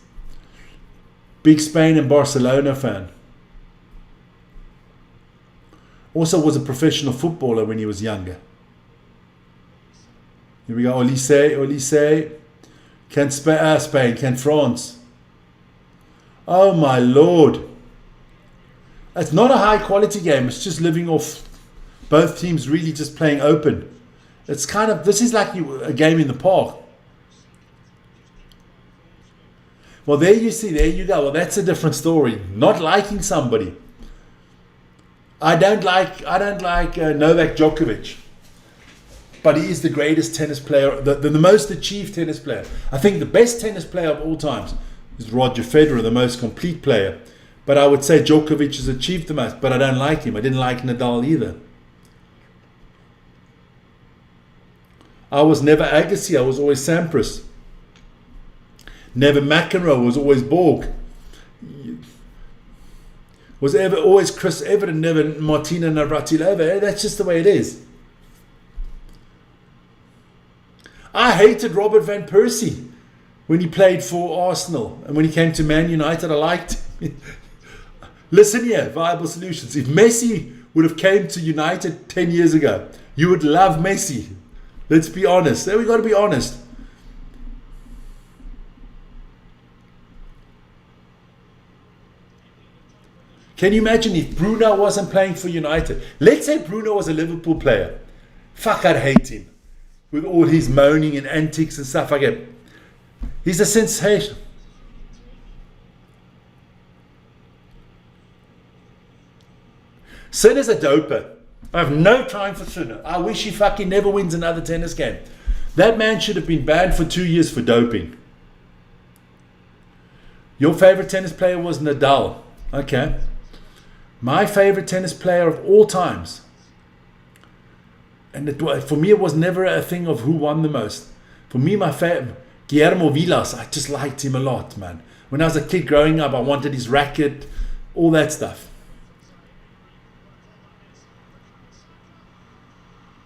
Big Spain and Barcelona fan. Also was a professional footballer when he was younger. Here we go. Olise. Can Spain? Can France? Oh my Lord. It's not a high quality game. It's just living off both teams really just playing open. It's this is like a game in the park. Well, there you go. Well, that's a different story. Not liking somebody. I don't like Novak Djokovic, but he is the greatest tennis player, the most achieved tennis player. I think the best tennis player of all times is Roger Federer, the most complete player. But I would say Djokovic has achieved the most, but I don't like him. I didn't like Nadal either. I was never Agassi, I was always Sampras. Never McEnroe, was always Borg. Was always Chris Evert and never Martina Navratilova. That's just the way it is. I hated Robert Van Persie. when he played for Arsenal and when he came to Man United. I liked him. Listen here, Viable Solutions. If Messi would have came to United 10 years ago, you would love Messi. Let's be honest. There we got to be honest. Can you imagine if Bruno wasn't playing for United? Let's say Bruno was a Liverpool player. Fuck, I'd hate him. With all his moaning and antics and stuff like that. He's a sensation. Sinner's a doper. I have no time for Sinner. I wish he fucking never wins another tennis game. That man should have been banned for 2 years for doping. Your favorite tennis player was Nadal. Okay. My favorite tennis player of all times. And for me, it was never a thing of who won the most. For me, my favorite, Guillermo Vilas, I just liked him a lot, man. When I was a kid growing up, I wanted his racket, all that stuff.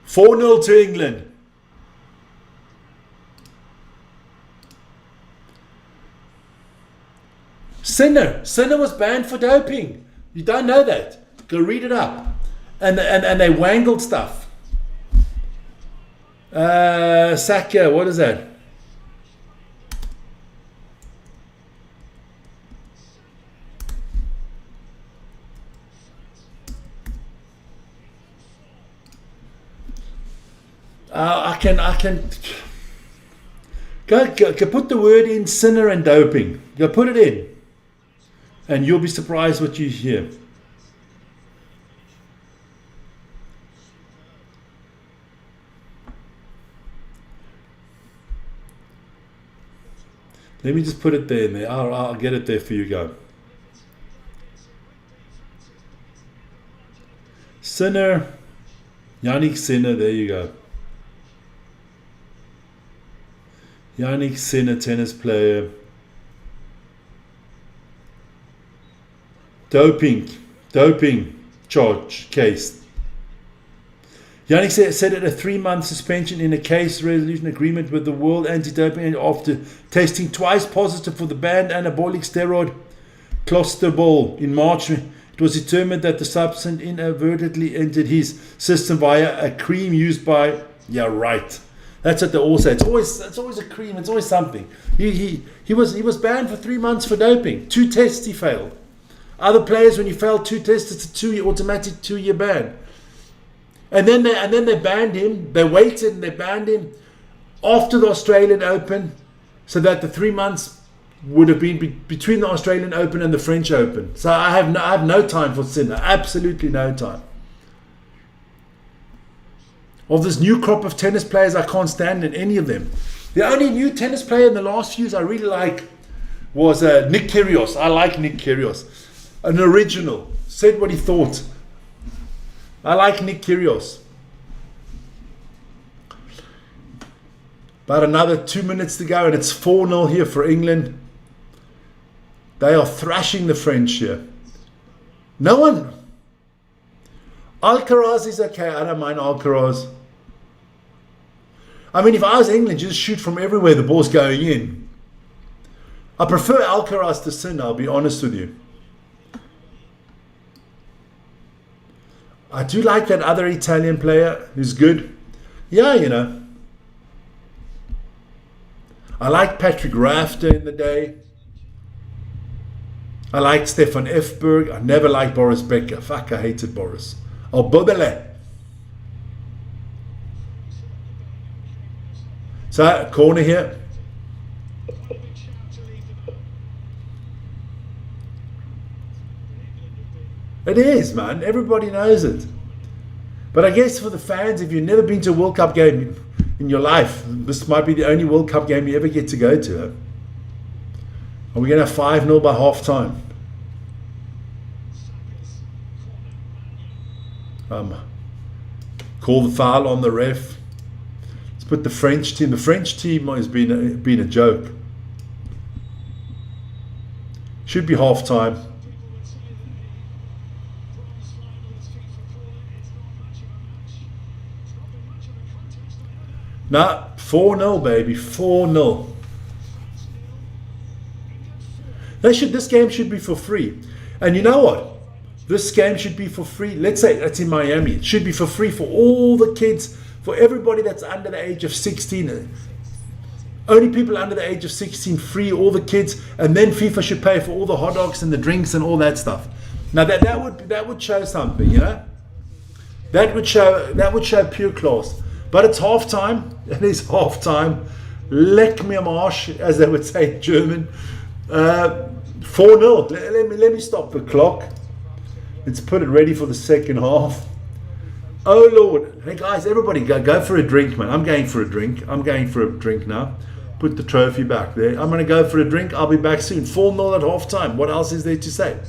4-0 to England. Sinner was banned for doping. You don't know that. Go read it up. And they wangled stuff. Saka, what is that? I can go put the word in Sinner and doping. Go put it in. And you'll be surprised what you hear. Let me just put it there. I'll get it there for you, go. Sinner. Yannick Sinner, there you go. Yannick Sinner, tennis player. Doping charge case. Yannick said it a 3-month suspension in a case resolution agreement with the World Anti-Doping after testing twice positive for the banned anabolic steroid clostrobol. In March, it was determined that the substance inadvertently entered his system via a cream used by... Yeah, right. That's what they all say. It's always a cream. It's always something. He was banned for 3 months for doping. 2 tests he failed. Other players, when you fail 2 tests, it's a automatic 2-year ban. And then they banned him. They waited and they banned him after the Australian Open, so that the 3 months would have been between the Australian Open and the French Open. So I have no time for Sinner. Absolutely no time. Of this new crop of tennis players, I can't stand in any of them. The only new tennis player in the last few years I really like was Nick Kyrgios. I like Nick Kyrgios. An original. Said what he thought. I like Nick Kyrgios. About another 2 minutes to go and it's 4-0 here for England. They are thrashing the French here. No one... Alcaraz is okay. I don't mind Alcaraz. I mean, if I was England, you just shoot from everywhere the ball's going in. I prefer Alcaraz to Sinner, I'll be honest with you. I do like that other Italian player who's good. Yeah, you know. I like Patrick Rafter in the day. I like Stefan Effberg. I never liked Boris Becker. Fuck, I hated Boris. Oh, Bobele. So, corner here. It is, man. Everybody knows it. But I guess for the fans, if you've never been to a World Cup game in your life, this might be the only World Cup game you ever get to go to. Huh? Are we going to have 5-0 by half time? Call the foul on the ref. Let's put the French team. The French team has been a joke. Should be half time. Nah, 4-0, baby. 4-0. This game should be for free. And you know what? This game should be for free. Let's say that's in Miami. It should be for free for all the kids, for everybody that's under the age of 16. Only people under the age of 16 free, all the kids, and then FIFA should pay for all the hot dogs and the drinks and all that stuff. Now that would show something, you know. That would show pure class. But it's halftime. It is halftime. Leck me am Arsch, as they would say in German. 4-0. Let me stop the clock. Let's put it ready for the second half. Oh Lord. Hey guys, everybody go for a drink, man. I'm going for a drink. I'm going for a drink now. Put the trophy back there. I'm going to go for a drink. I'll be back soon. 4-0 at halftime. What else is there to say?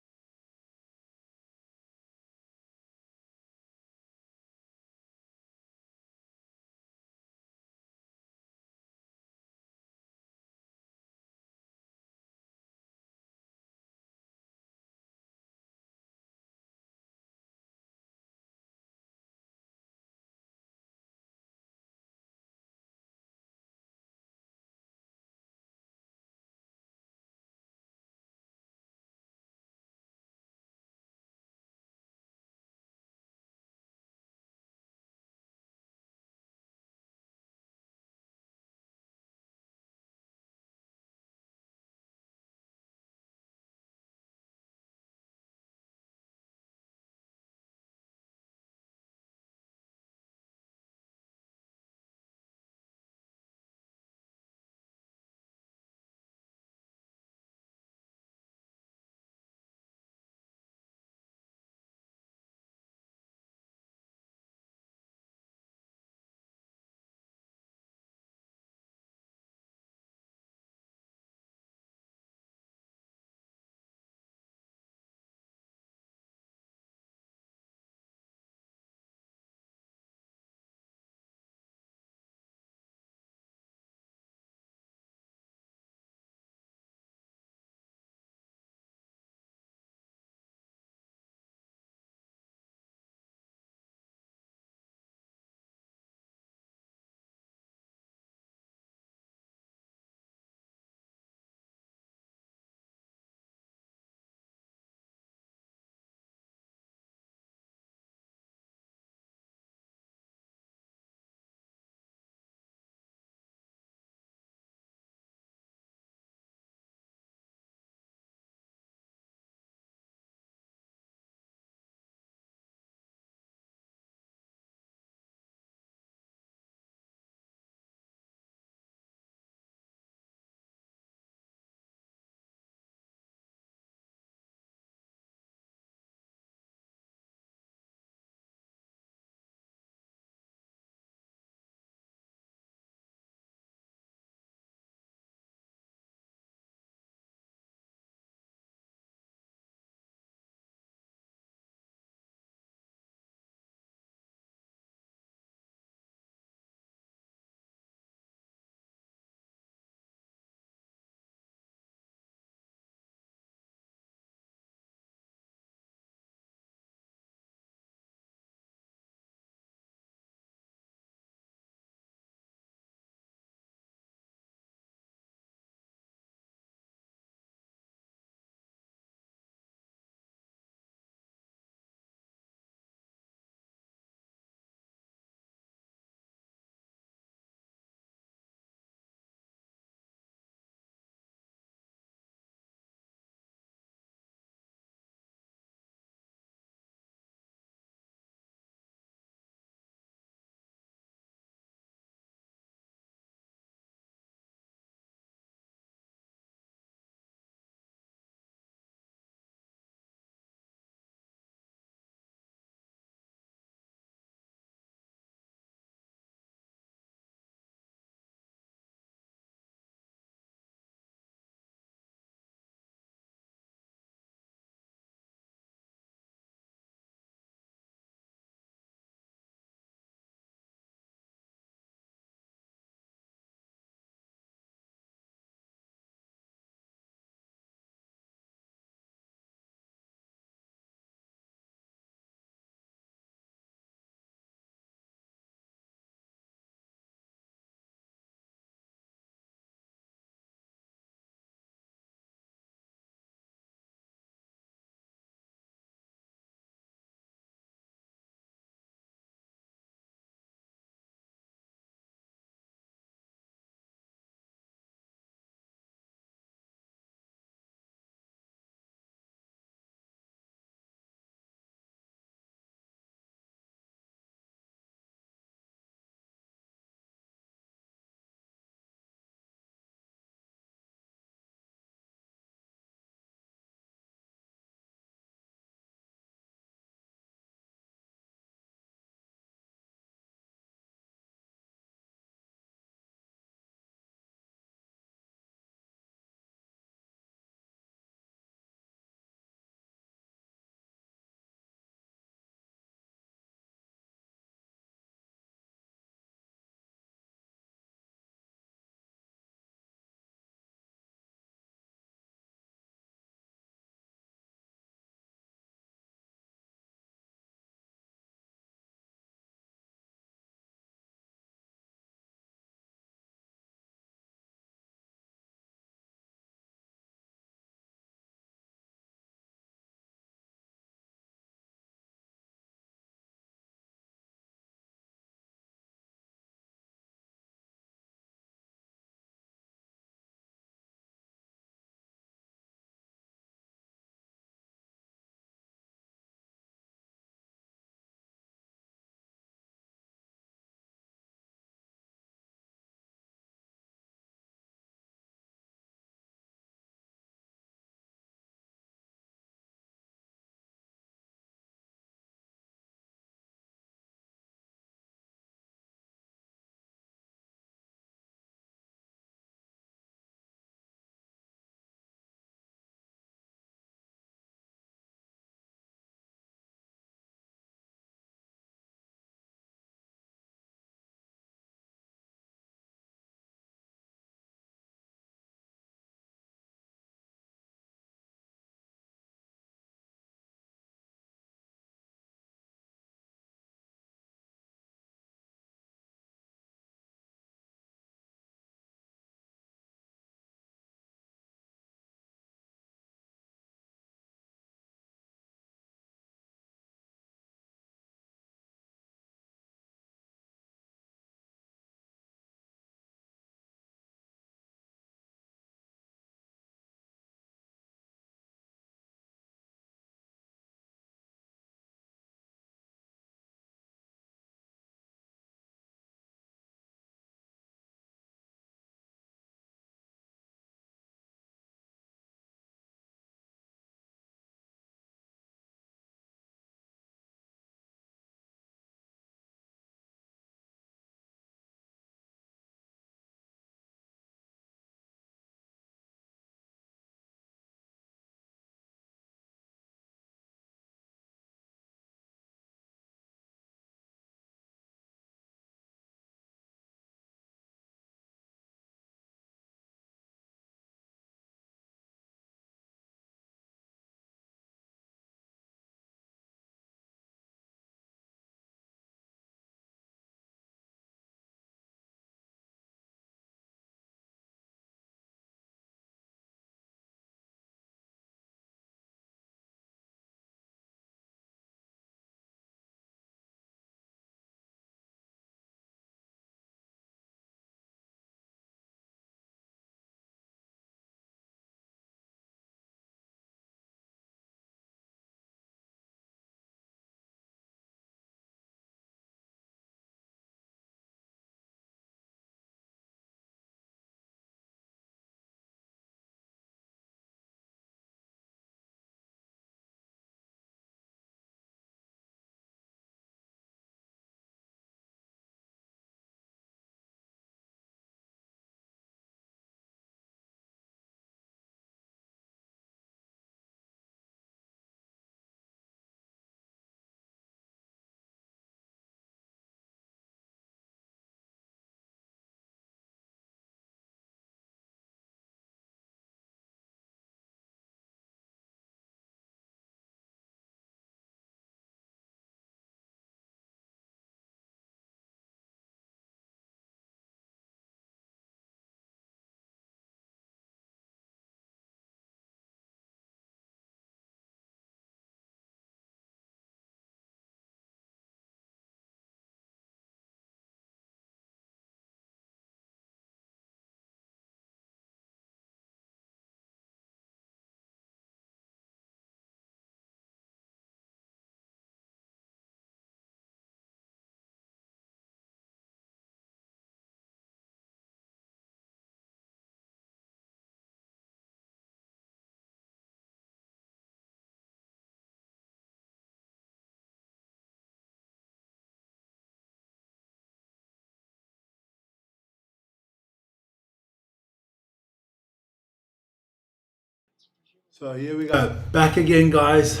So here we go. Back again, guys.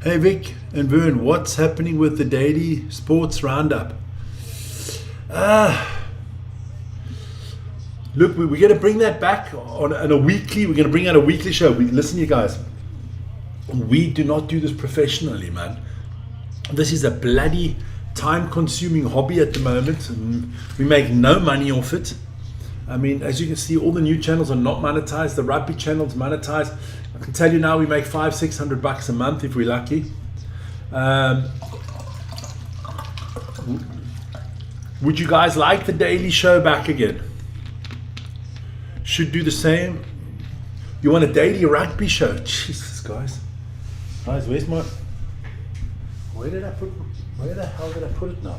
Hey Vic and Vern, what's happening with the daily sports roundup? Look, we're going to bring that back on a weekly. We're going to bring out a weekly show. Listen, you guys, we do not do this professionally, man. This is a bloody time-consuming hobby at the moment, and we make no money off it. I mean, as you can see, all the new channels are not monetized. The rugby channel's monetized. I can tell you now, we make $500-600 a month if we're lucky. Would you guys like the daily show back again? Should do the same. You want a daily rugby show? Jesus, guys. Guys, where's my... Where the hell did I put it now?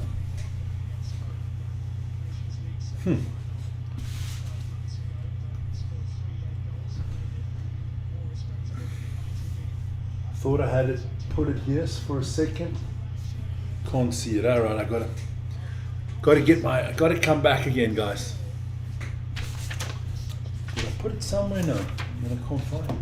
Thought I had it, put it here for a second. Can't see it. All right, I gotta come back again, guys. Did I put it somewhere? No, but I can't find it.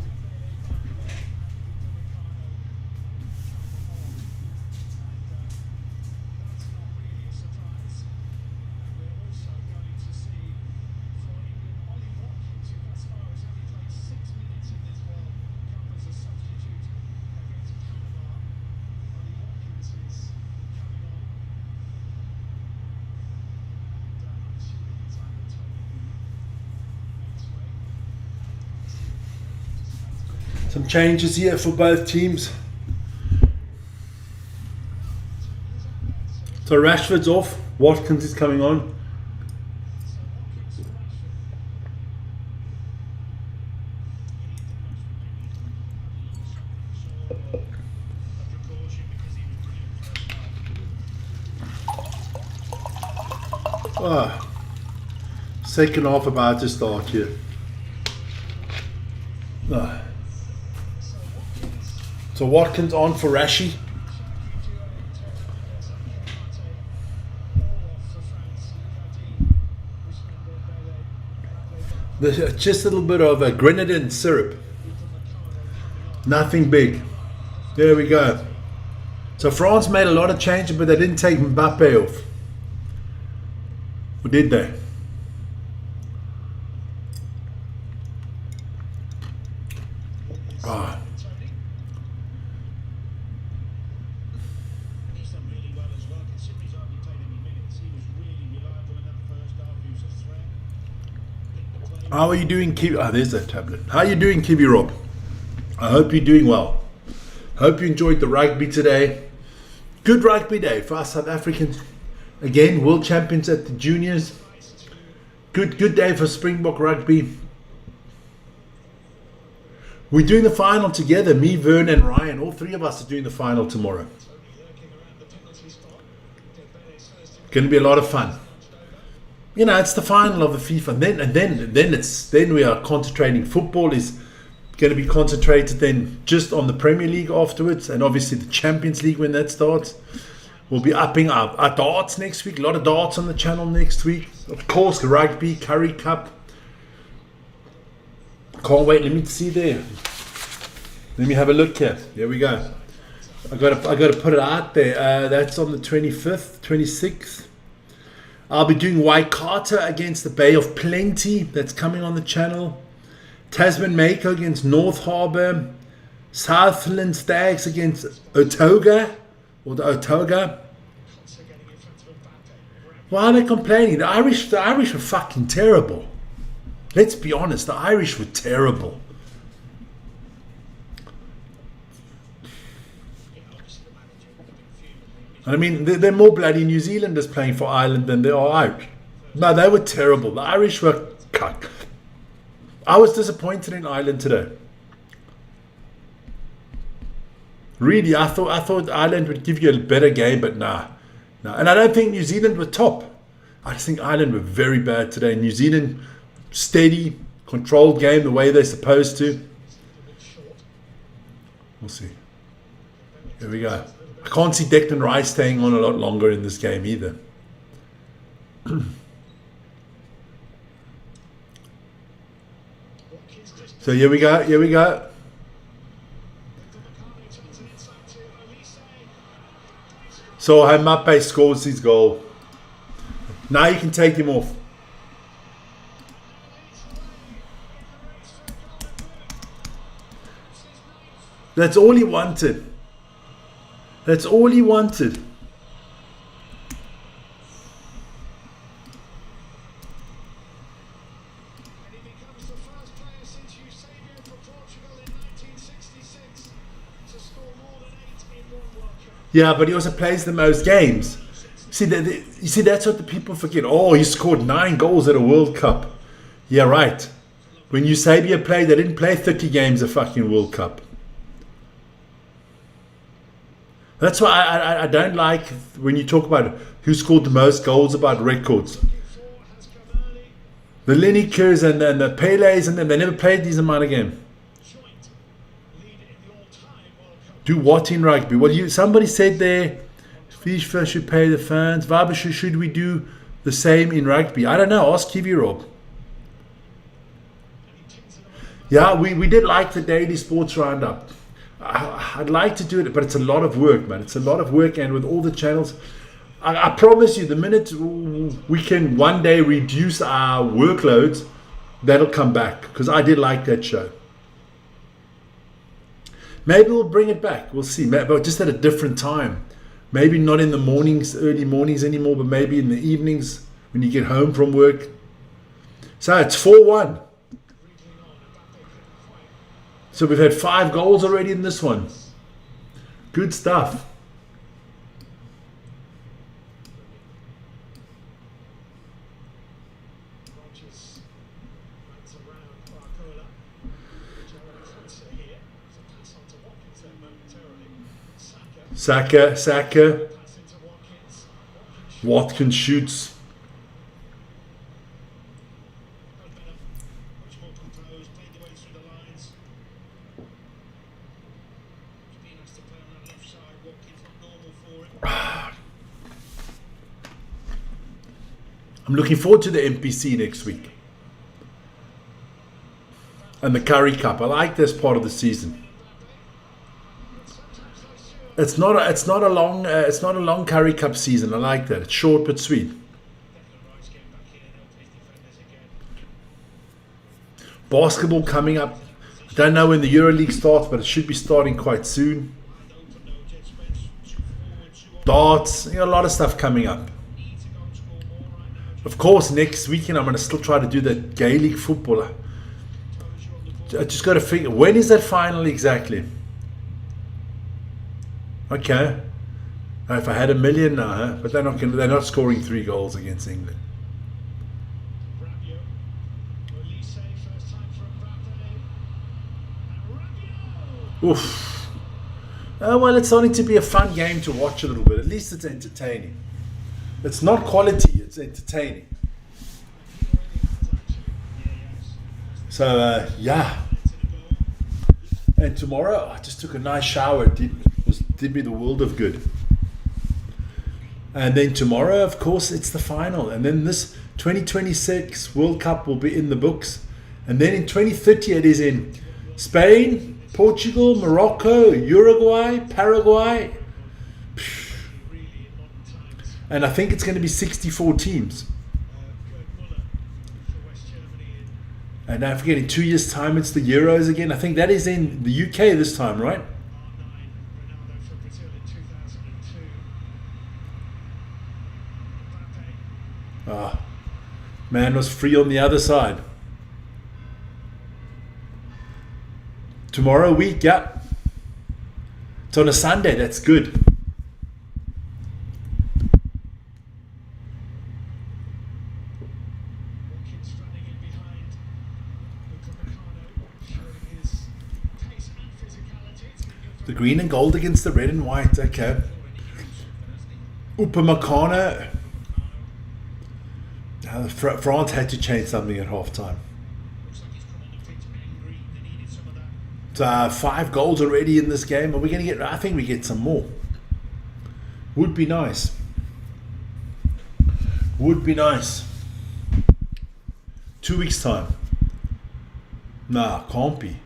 Some changes here for both teams. So Rashford's off, Watkins is coming on. Second half about to start here. So Watkins on for Rashi. Just a little bit of a grenadine syrup. Nothing big. There we go. So France made a lot of changes, but they didn't take Mbappe off. Or did they? How are you doing, Kiwi? There's that tablet. How are you doing, Kiwi Rob? I hope you're doing well. Hope you enjoyed the rugby today. Good rugby day for us South Africans. Again, world champions at the juniors. Good day for Springbok rugby. We're doing the final together. Me, Vern, and Ryan. All three of us are doing the final tomorrow. Going to be a lot of fun. You know, it's the final of the FIFA, and then we are concentrating. Football is going to be concentrated then just on the Premier League afterwards, and obviously the Champions League when that starts. We'll be upping our darts next week. A lot of darts on the channel next week. Of course, the rugby, Curry Cup. Can't wait. Let me see there. Let me have a look here. There we go. I got to put it out there. That's on the 25th, 26th. I'll be doing Waikato against the Bay of Plenty. That's coming on the channel. Tasman Mako against North Harbour. Southland Stags against Otoga. Or the Otoga. Why are they complaining? The Irish were fucking terrible. Let's be honest, the Irish were terrible. I mean, they're more bloody New Zealanders playing for Ireland than they are Irish. No, they were terrible. The Irish were cuck. I was disappointed in Ireland today. Really, I thought Ireland would give you a better game, but nah. And I don't think New Zealand were top. I just think Ireland were very bad today. New Zealand, steady, controlled game the way they're supposed to. We'll see. Here we go. I can't see Declan Rice staying on a lot longer in this game either. So here we go. Here we go. So Mbappe scores his goal. Now you can take him off. That's all he wanted. That's all he wanted. Yeah, but he also plays the most games. See, you see, that's what the people forget. Oh, he scored 9 goals at a World Cup. Yeah, right. When Eusebio played, they didn't play 30 games a fucking World Cup. That's why I don't like when you talk about who scored the most goals about records. The Linekers and the Pelés and them, they never played these amount of games. Do what in rugby? Well, somebody said there, FIFA should pay the fans. Vabe, should we do the same in rugby? I don't know. Ask Kiwi Rob. Yeah, we did like the daily sports roundup. I'd like to do it, but it's a lot of work, man. It's a lot of work, and with all the channels, I promise you, the minute we can one day reduce our workloads, that'll come back, because I did like that show. Maybe we'll bring it back. We'll see. But just at a different time. Maybe not in the mornings, early mornings anymore, but maybe in the evenings when you get home from work. So it's 4-1. So we've had 5 goals already in this one. Good stuff. Saka. Watkins shoots. I'm looking forward to the MPC next week. And the Curry Cup. I like this part of the season. It's not a long Curry Cup season. I like that. It's short but sweet. Basketball coming up. I don't know when the EuroLeague starts, but it should be starting quite soon. Darts, a lot of stuff coming up. Of course, next weekend I'm going to still try to do that Gaelic football. I just got to figure, when is that final exactly? Okay. If I had $1 million now, huh? But they're not scoring 3 goals against England. Oof. Well, it's starting to be a fun game to watch a little bit. At least it's entertaining. It's not quality, it's entertaining. So, yeah. And tomorrow, I just took a nice shower. It did me the world of good. And then tomorrow, of course, it's the final. And then this 2026 World Cup will be in the books. And then in 2030, it is in Spain, Portugal, Morocco, Uruguay, Paraguay. And I think it's going to be 64 teams. And don't forget, in 2 years' time, it's the Euros again. I think that is in the UK this time, right? Ah, man was free on the other side. Tomorrow week, yeah. It's on a Sunday, that's good. The green and gold against the red and white, okay. Upamecano. France had to change something at halftime. So 5 goals already in this game. Are we going to get? I think we get some more. Would be nice. Would be nice. 2 weeks time. Nah, can't be.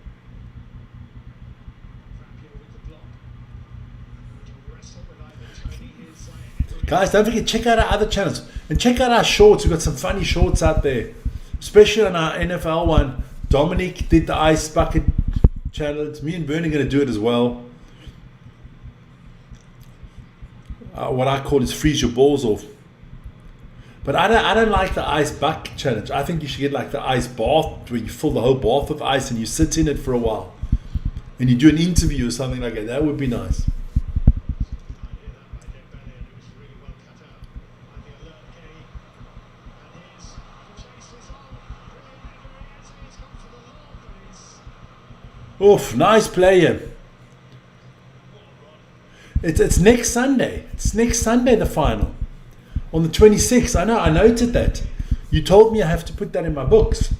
Guys, don't forget, check out our other channels. And check out our shorts. We've got some funny shorts out there. Especially on our NFL one. Dominic did the ice bucket challenge. Me and Bernie are going to do it as well. What I call is freeze your balls off. But I don't like the ice bucket challenge. I think you should get like the ice bath where you fill the whole bath with ice and you sit in it for a while. And you do an interview or something like that. That would be nice. Oof, nice player. It's next Sunday. It's next Sunday, the final. On the 26th. I know, I noted that. You told me I have to put that in my books.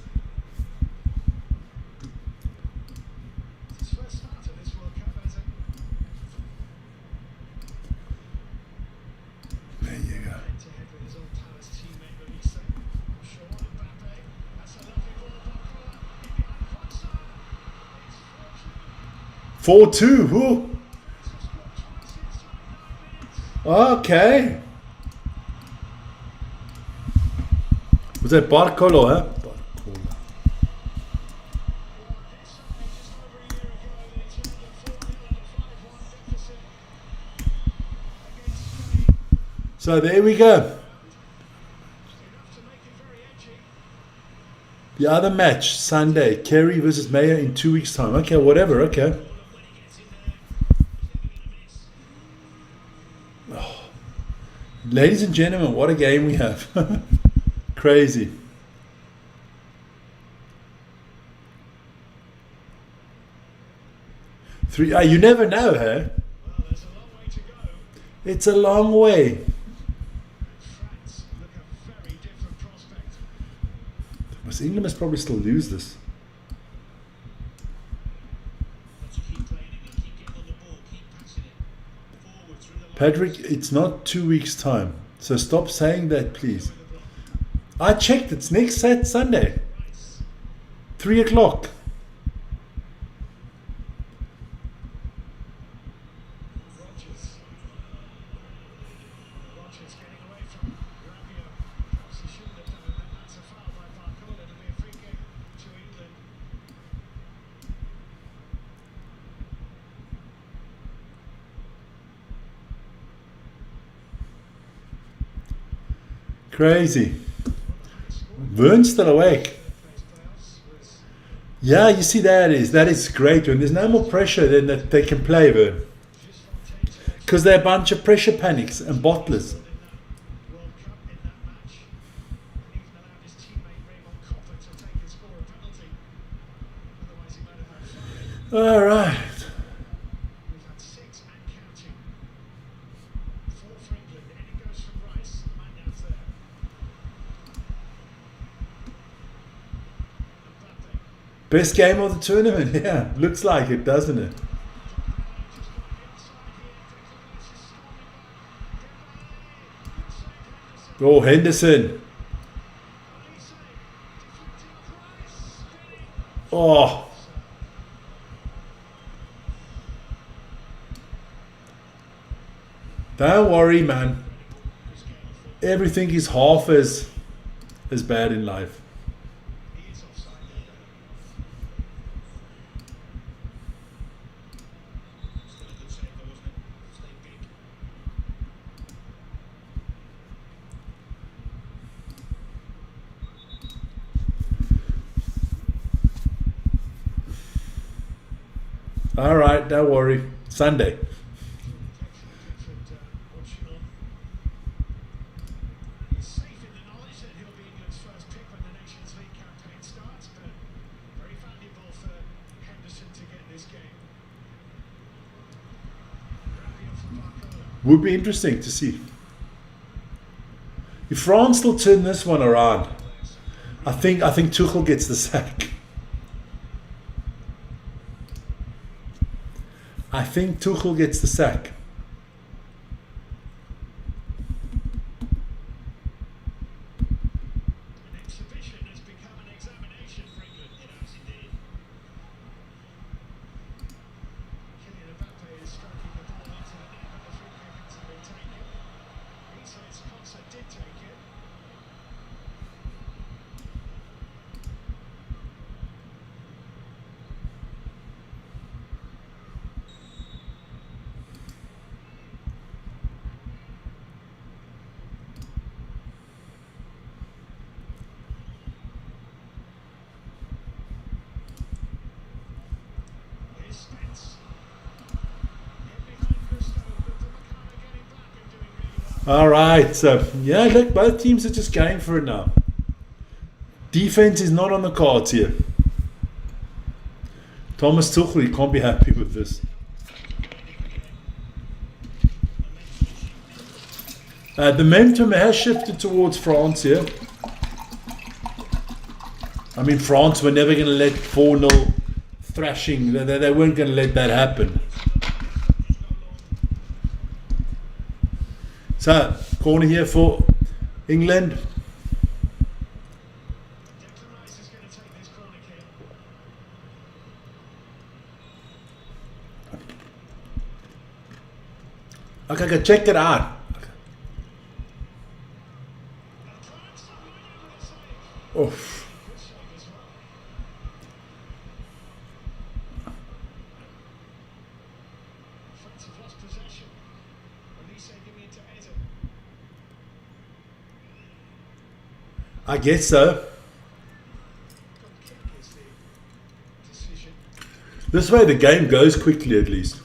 There you go. 4-2. Who? Okay. Was that Barcolo, huh? Barcola. So there we go. The other match, Sunday, Kerry versus Mayer in 2 weeks' time. Okay, whatever, okay. Oh. Ladies and gentlemen, what a game we have. Crazy. You never know, huh? It's a long way. England must probably still lose this. Patrick, it's not 2 weeks' time. So stop saying that, please. I checked. It's next Sunday. 3 o'clock. Crazy. Vern's still awake. Yeah, you see that is great. When there's no more pressure, then that they can play, Vern. Because they're a bunch of pressure panics and bottlers. All right. Best game of the tournament, yeah. Looks like it, doesn't it? Oh, Henderson. Oh. Don't worry, man. Everything is half as bad in life. All right, don't worry. Sunday. Would be interesting to see. If France still turn this one around, I think Tuchel gets the sack. I think Tuchel gets the sack. All right. So, yeah, look, both teams are just going for it now. Defense is not on the cards here. Thomas Tuchel, he can't be happy with this. The momentum has shifted towards France here. I mean, France were never going to let 4-0 thrashing. They weren't going to let that happen. So, corner here for England. Okay, check it out. Oh. I guess so. This way the game goes quickly at least.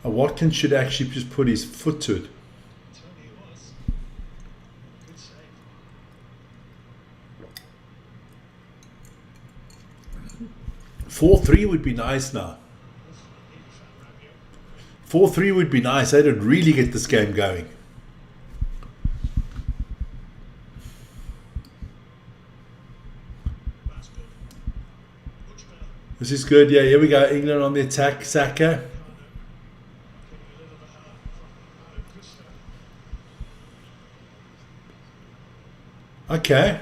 Watkins should actually just put his foot to it. 4-3 would be nice now. 4-3 would be nice. They would really get this game going. This is good. Yeah, here we go. England on the attack. Saka. Okay.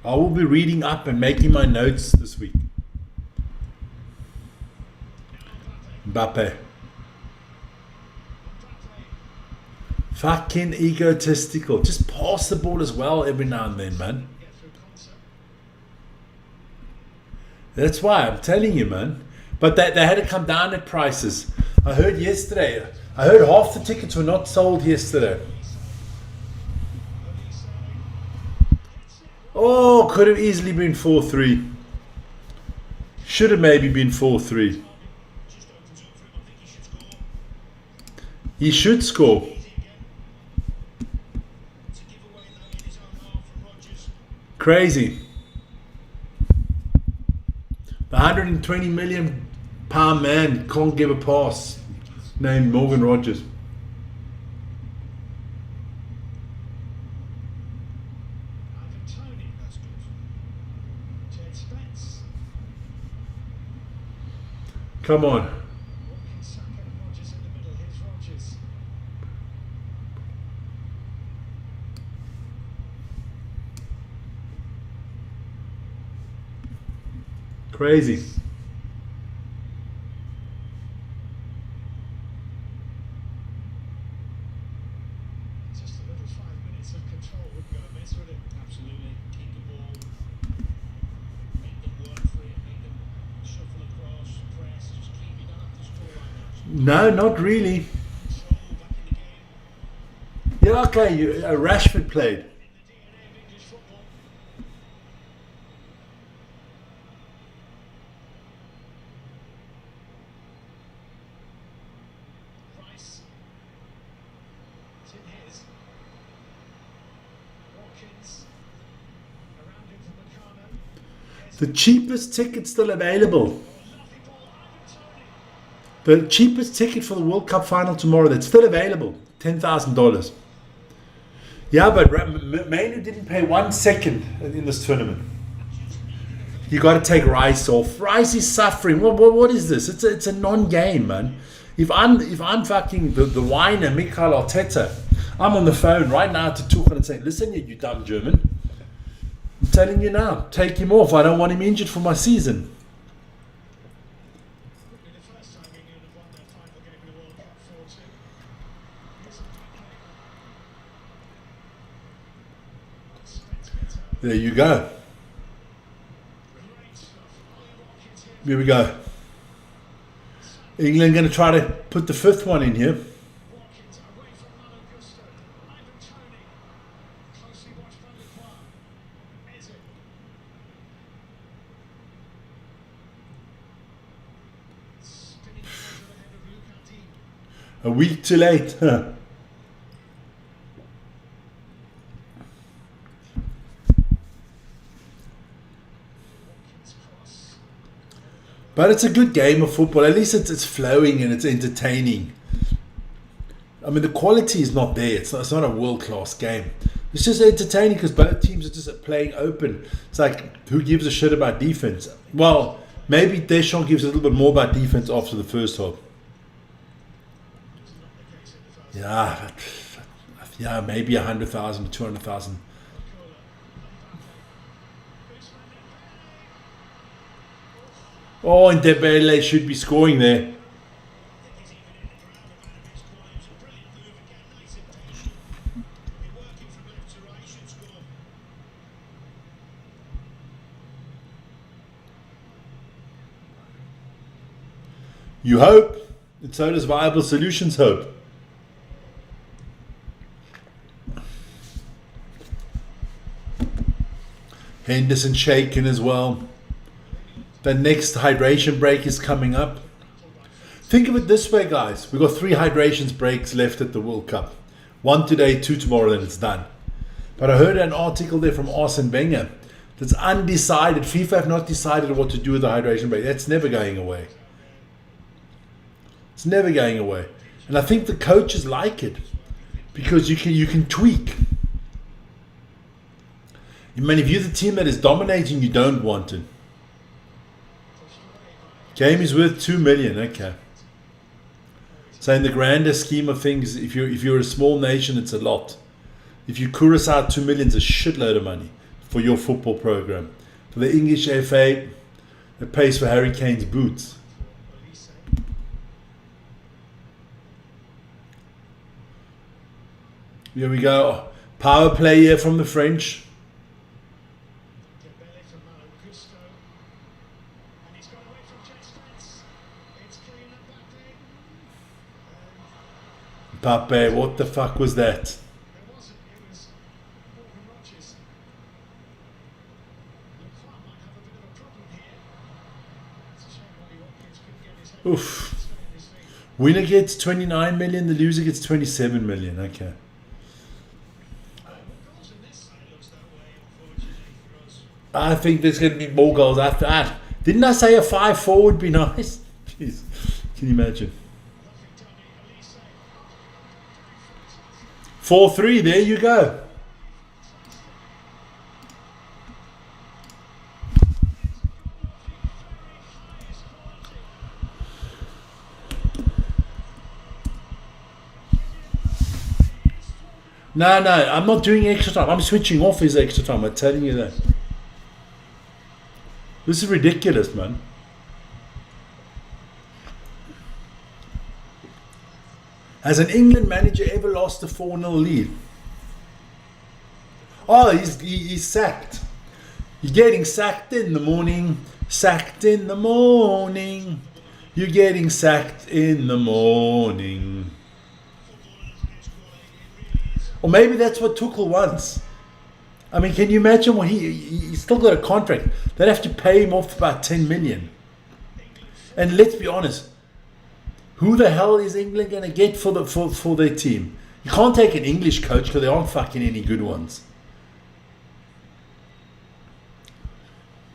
I will be reading up and making my notes this week. Mbappe. Fucking egotistical. Just pass the ball as well every now and then, man. That's why I'm telling you, man. But they had to come down at prices. I heard yesterday. I heard half the tickets were not sold yesterday. Oh, could have easily been 4-3. Should have maybe been 4-3. He should score. Crazy. The 120 million pound man can't give a pass. Named Morgan Rogers. Come on. Crazy. Just a little 5 minutes of control would go amiss, would it? Absolutely. Keep the ball. Make them work for it. Make them shuffle across, press. Just keep it up the scoreline. No, not really. Control back in the game. Yeah, okay. Rashford played. In the DNA of English football. Rice. It's in his. Watkins. Around him for Meccano. The cheapest ticket still available. Lovely ball. Ivan Toney. The cheapest ticket for the World Cup final tomorrow that's still available. $10,000. Yeah, but Manu didn't pay 1 second in this tournament. You got to take Rice off. Rice is suffering. What is this? It's a non-game, man. If I'm fucking the whiner Mikel Arteta, I'm on the phone right now to Tuchel and saying, listen, you dumb German. I'm telling you now, take him off. I don't want him injured for my season. Would be the first time England have won their final game in the World Cup 4-2. Here's a PK. Spence gets out. There you go. Great stuff. Ollie Watkins here. Here we go. England going to try to put the fifth one in here. Watkins away from Malo Gusto. Ivan Toney. Closely watched by Lacroix. Eze. A week too late. But it's a good game of football. At least it's flowing and it's entertaining. I mean, the quality is not there. It's not a world-class game. It's just entertaining because both teams are just playing open. It's like, who gives a shit about defense? Well, maybe Deschamps gives a little bit more about defense after the first half. Yeah, maybe 100,000, 200,000. Oh, and Dembele should be scoring there. You hope, and so does Viable Solutions hope. Henderson shaken as well. The next hydration break is coming up. Think of it this way, guys. We've got 3 hydration breaks left at the World Cup. 1 today, 2 tomorrow, then it's done. But I heard an article there from Arsene Wenger that's undecided. FIFA have not decided what to do with the hydration break. That's never going away. It's never going away. And I think the coaches like it because you can tweak. I mean, if you're the team that is dominating, you don't want it. Game is worth 2 million. Okay. So in the grander scheme of things, if you're a small nation, it's a lot. If you Curacao, 2 million is a shitload of money for your football program. For the English FA, it pays for Harry Kane's boots. Here we go. Power play here from the French. Pape, what the fuck was that? Oof. Winner gets 29 million, the loser gets 27 million. Okay. I think there's going to be more goals after that. Didn't I say a 5-4 would be nice? Jeez. Can you imagine? 4-3, there you go. No, I'm not doing extra time. I'm switching off his extra time. I'm telling you that. This is ridiculous, man. Has an England manager ever lost a 4-0 lead? Oh, he's sacked. You're getting sacked in the morning. Sacked in the morning. You're getting sacked in the morning. Or maybe that's what Tuchel wants. I mean, can you imagine what he's still got a contract? They'd have to pay him off about 10 million. And let's be honest. Who the hell is England going to get for their team? You can't take an English coach because there aren't fucking any good ones.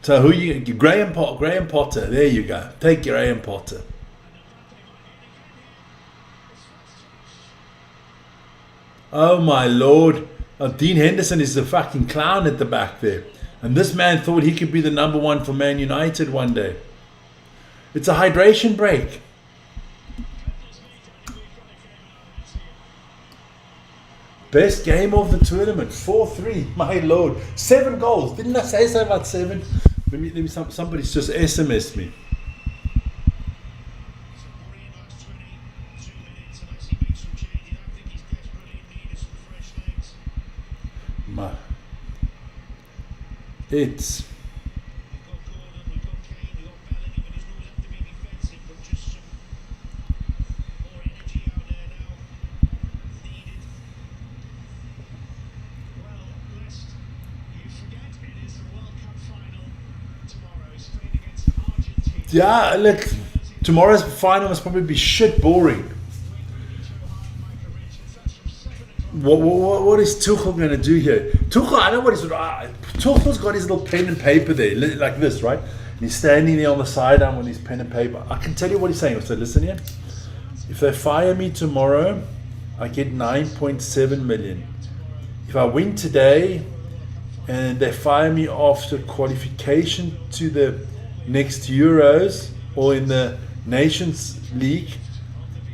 So who you? Graham Potter. There you go. Take Graham Potter. Oh my lord. Dean Henderson is a fucking clown at the back there. And this man thought he could be the number 1 for Man United one day. It's a hydration break. Best game of the tournament, 4-3, my lord. 7 goals. Didn't I say so about 7? Let me somebody's just SMS'd me. It's yeah, look, tomorrow's final must probably be shit boring. What is Tuchel going to do here? Tuchel, I know what he's. Tuchel's got his little pen and paper there, like this, right? And he's standing there on the sideline with his pen and paper. I can tell you what he's saying. So listen here. If they fire me tomorrow, I get 9.7 million. If I win today and they fire me after qualification to the next Euros or in the Nations League,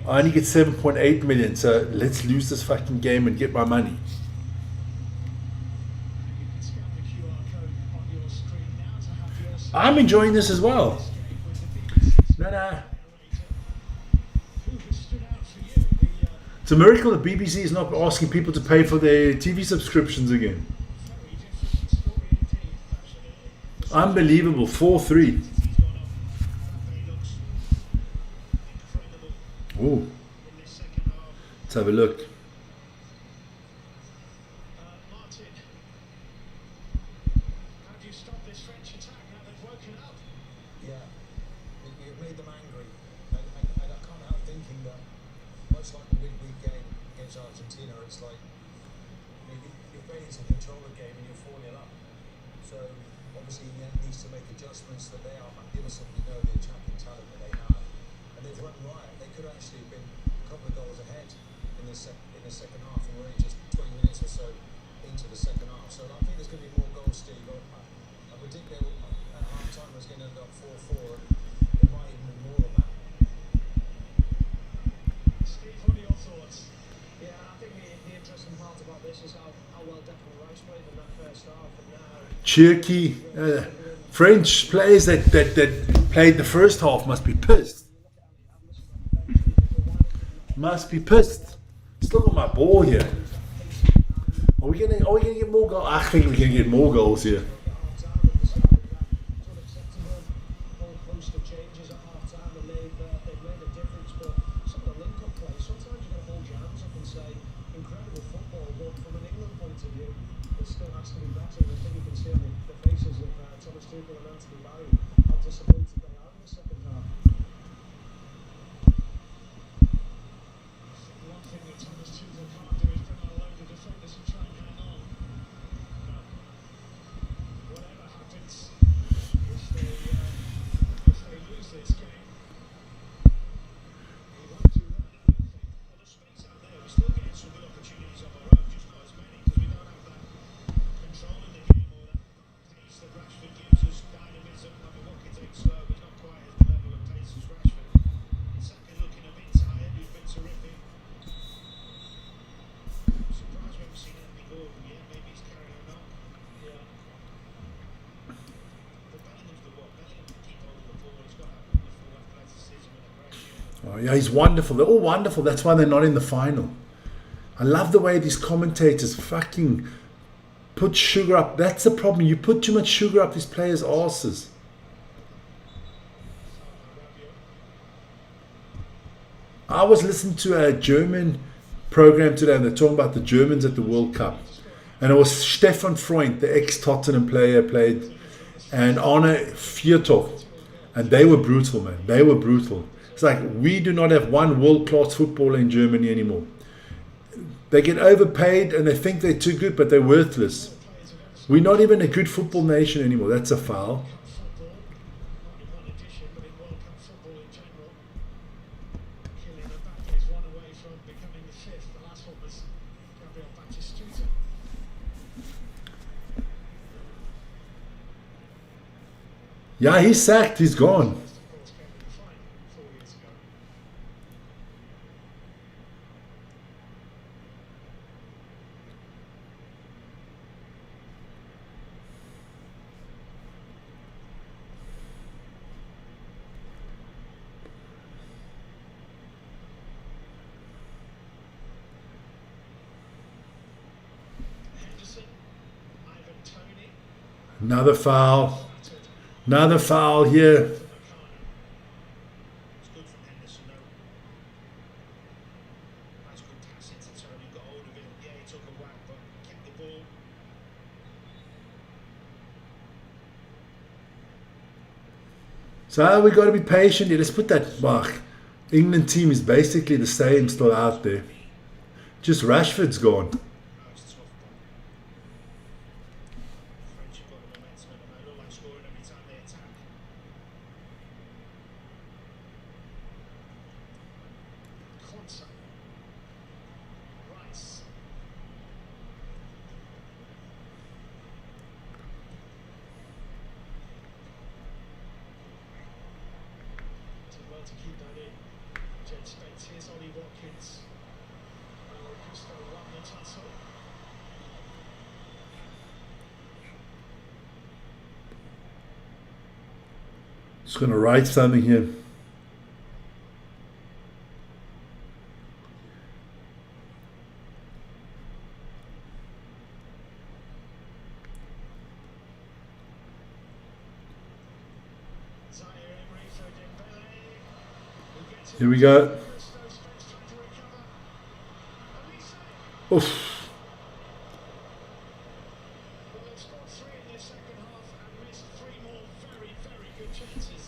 I only get 7.8 million. So let's lose this fucking game and get my money. I'm enjoying this as well. No. It's a miracle the BBC is not asking people to pay for their TV subscriptions again. Unbelievable. 4-3. Ooh. Let's have a look. Cherky, French players that played the first half must be pissed. Still got my ball here. Are we gonna get more goals? I think we can get more goals here. Oh, yeah, he's wonderful. They're all wonderful. That's why they're not in the final. I love the way these commentators fucking put sugar up. That's the problem. You put too much sugar up these players' asses. I was listening to a German program today, and they're talking about the Germans at the World Cup. And it was Stefan Freund, the ex-Tottenham player, played, and Arne Fjørtoft. And they were brutal, man. They were brutal. It's like, we do not have one world-class footballer in Germany anymore. They get overpaid and they think they're too good, but they're worthless. We're not even a good football nation anymore. That's a foul. Yeah, he's sacked. He's gone. Another foul. Another foul here. So we got to be patient here. Let's put that back. England team is basically the same, still out there. Just Rashford's gone. No, it's tough, but French have got the momentum and they look like scoring every time they attack. Quanta. Rice. Did well to keep that in. Jet Spence, here's Ollie Watkins. Augusto won the tussle. Just going to write something here. Zaire Emery for Dembele. Who gets it? Here we go. Spence trying to recover. Elise. Oof. Well, they've scored 3 in their second half and missed 3 more very, very good chances.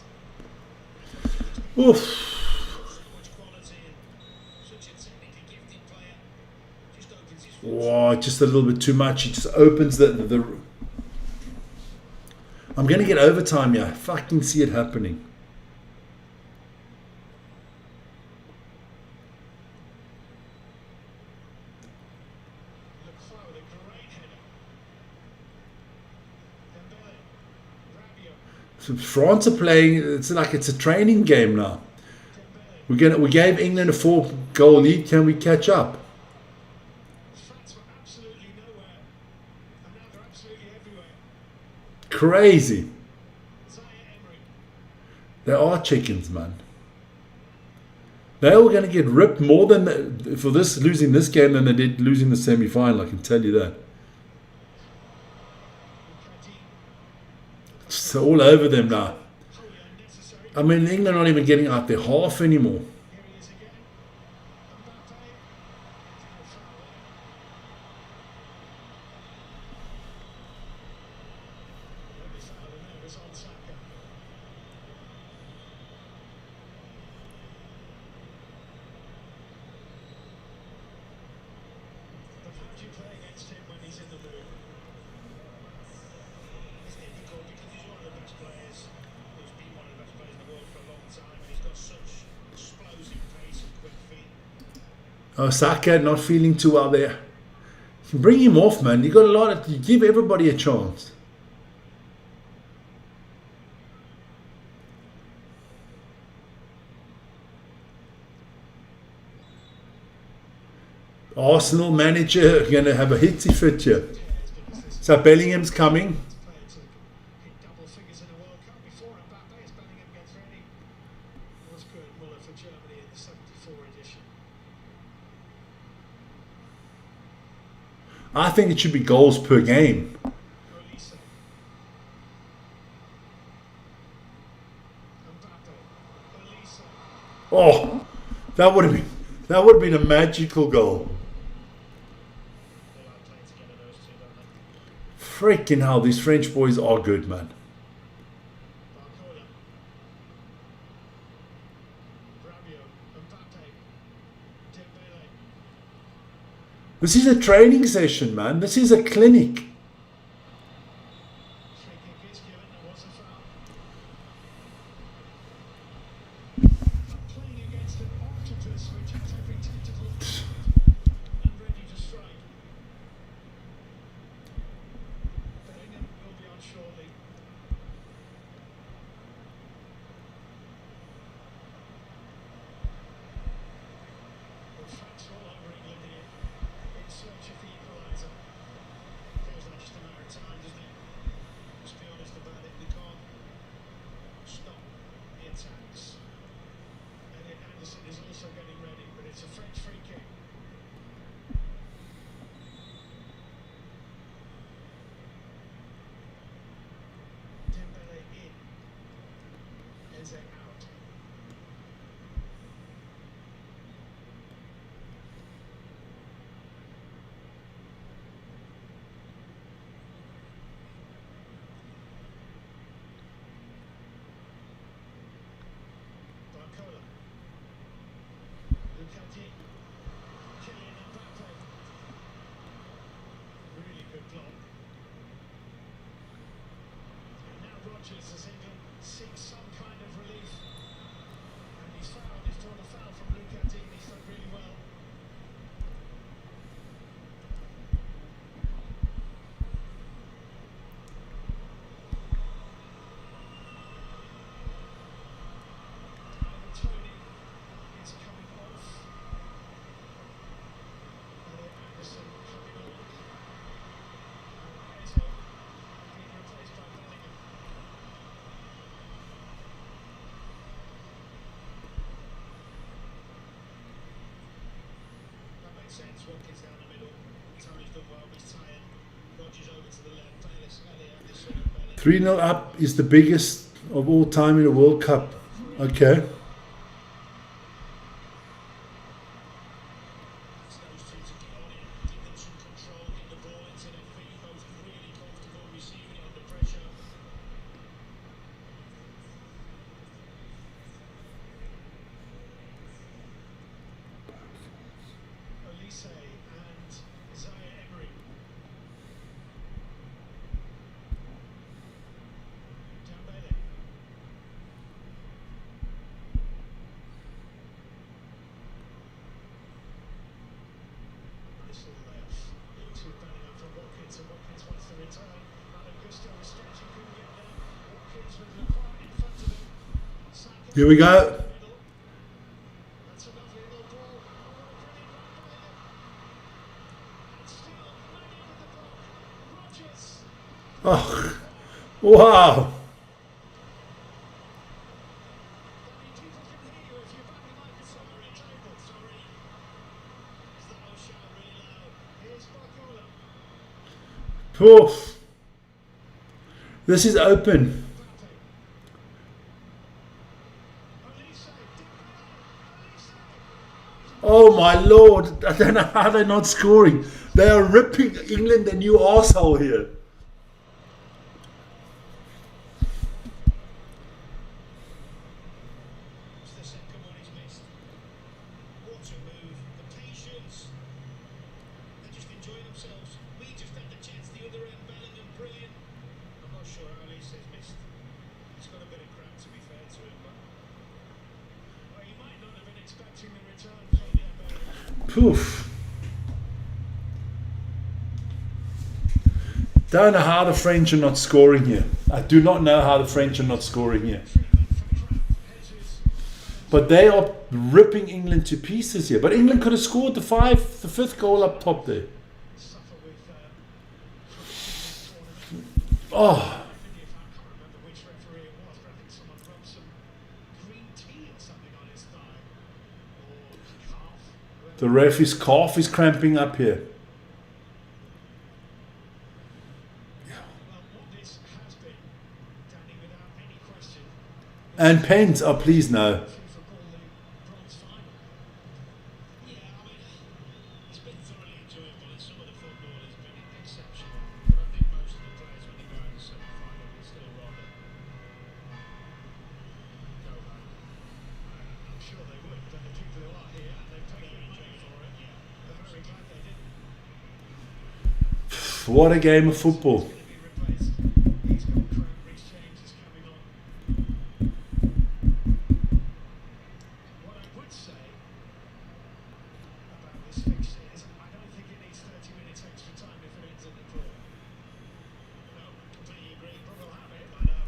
Oof. So much quality and such a technically gifted player. Just opens his foot. Oh, just a little bit too much. He just opens the I'm going to get overtime here. I fucking see it happening. Leclerc with a great header. Dembele. Rabiot. So France are playing. It's like it's a training game now. Dembele. We gave England a 4-goal lead. Can we catch up? France were absolutely nowhere. And now they're absolutely everywhere. Crazy. Zaire Emery. They are chickens, man. They were going to get ripped more than for this losing this game than they did losing the semi-final. I can tell you that. Mukadi. It's all over them now. Wholly unnecessary. I mean, England are not even getting out their half anymore. Here he is again. Mbappe. No foul there. Only foul and there was on Saka. But how do you play against him when he's in the mood? It's difficult because he's one of the best players. He's been one of the best players in the world for a long time, and he's got such explosive pace and quick feet. Oh, Saka not feeling too well there. You can bring him off, man. You got a lot of. You give everybody a chance. Arsenal manager going to have a hitsy fit here. Cares because this So Bellingham's coming. player to hit double figures in a World Cup before Mbappe as Bellingham gets ready. It was Kurt Muller for Germany in the 74 edition. I think it should be goals per game. Olise. Mbappe. Olise. Oh, that would have been a magical goal. They like playing together, those two, don't they? Freaking hell, these French boys are good, man. Barcola. Rabiot. Mbappe. Dembele. This is a training session, man. This is a clinic. Free kick is given. There was a foul. But playing against an octopus which has every tentacle and ready to strike. Bellingham will be on shortly. Well, France are all over England here in search of the equaliser. Feels like just a matter of time, doesn't it? Let's be honest about it. They can't stop the attacks. Elliot Anderson is also getting ready, but it's a French free kick. Dembele in. Eze out. Barcola. Mukadi. Kylian Mbappe. Rodgers as England seeks some kind of relief. And he's fouled. He's drawn a foul from Luca Dean. He's done really well. Tony is coming off. Elliot Anderson coming on. Eze being replaced by Bellingham. That makes sense. Watkins down the middle. Tony's done well, but he's tired. Rodgers over to the left. Bayless, Elliot Anderson and Bellingham. 3-0 up is the biggest of all time in a World Cup. Okay. It's those two to get on it, give them some control, get the ball into their feet, both really comfortable receiving it under pressure. Olise and Zaire Emery. Dembele. Nice little layoff to Bellingham from Watkins, and Watkins wants the return. Malo Gusto was stretching, couldn't get there. Watkins with Lacroix in front of him. Saka Here we in go. the middle. That's a lovely little ball. Oh, brilliant run by them. And still Manny with the block. Rodgers. Oh, wow. Danny, people can hear you if you're back like a sorry table. Sorry. Is that no shout really loud? Here's Barcola. Poof. This is open. Mbappe. Olise. Dembele. Olise. Oh my lord. I don't know how they're not scoring. They are ripping England a new arsehole here. It's the second one he's missed. What a move. The patience. They're just enjoying themselves. We just had the chance the other end. Bellingham, brilliant. I'm not sure how Olise's missed. He's got a bit of crap, to be fair to him, but well, he might not have been expecting the return from Bellingham. Poof. Don't know how the French are not scoring here. I do not know how the French are not scoring here. Treatment for crap. Jesus. But they are ripping England to pieces here. But England could have scored the fifth goal up top there. Suffer with this tournament. Oh, I can't remember which referee it was, but I think someone rubbed some green tea or something on his thigh or calf. whoever. the referee's calf is cramping up here. Well, what this has been, Danny, without any question, And Pence, oh please no. FIFA call the bronze final. Yeah, I mean, it's been thoroughly enjoyable, and some of the football has been exceptional. But I think most of the players, when they go out in the semi-final, will still rather go home. I'm sure they would, but the people who are here and they've paid their money for it, yeah, they're very glad they did. What a game of football. Going to be replaced. He's got cramp. Reece James is coming on. What I would say about this fixture is I don't think it needs 30 minutes extra time if it ends in the draw. No, completely agree. But we'll have it. I know.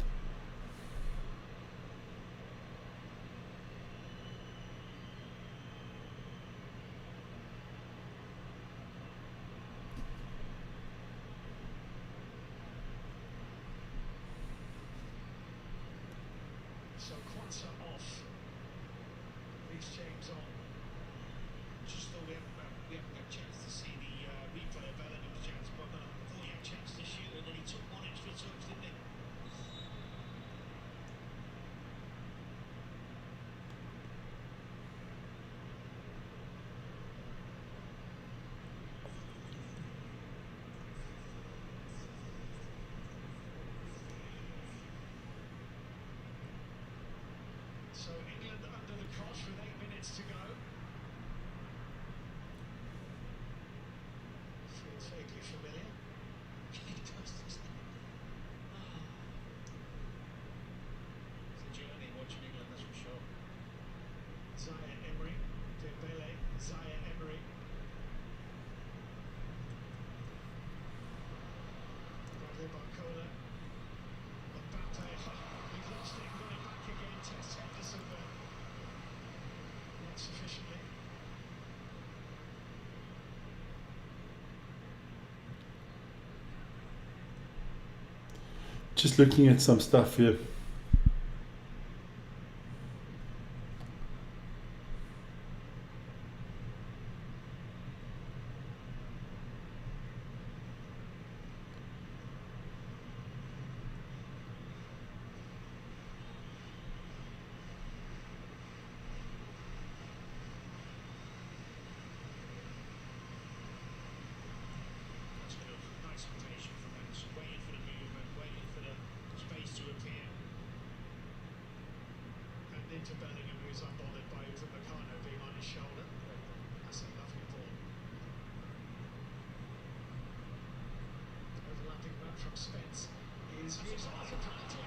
So Kwanzaa off. Reece James on. Just thought we haven't got a chance to see the replay of Bellingham's chance, but I thought he had a chance to shoot and then he took one extra touch, didn't he? So England under the cosh with 8 minutes to go. Feels vaguely familiar. He does, doesn't he? Thiago Barcola. Mbappe, he's lost it, got it back again. Test Henderson, but not sufficiently. Just looking at some stuff here. That's good. Nice rotation from Henderson, waiting for the movement, waiting for the space to appear. And into Bellingham, who's unbothered by Upamecano being on his shoulder. That's a lovely ball. Overlapping back from Spence. Here's Arthur penalty.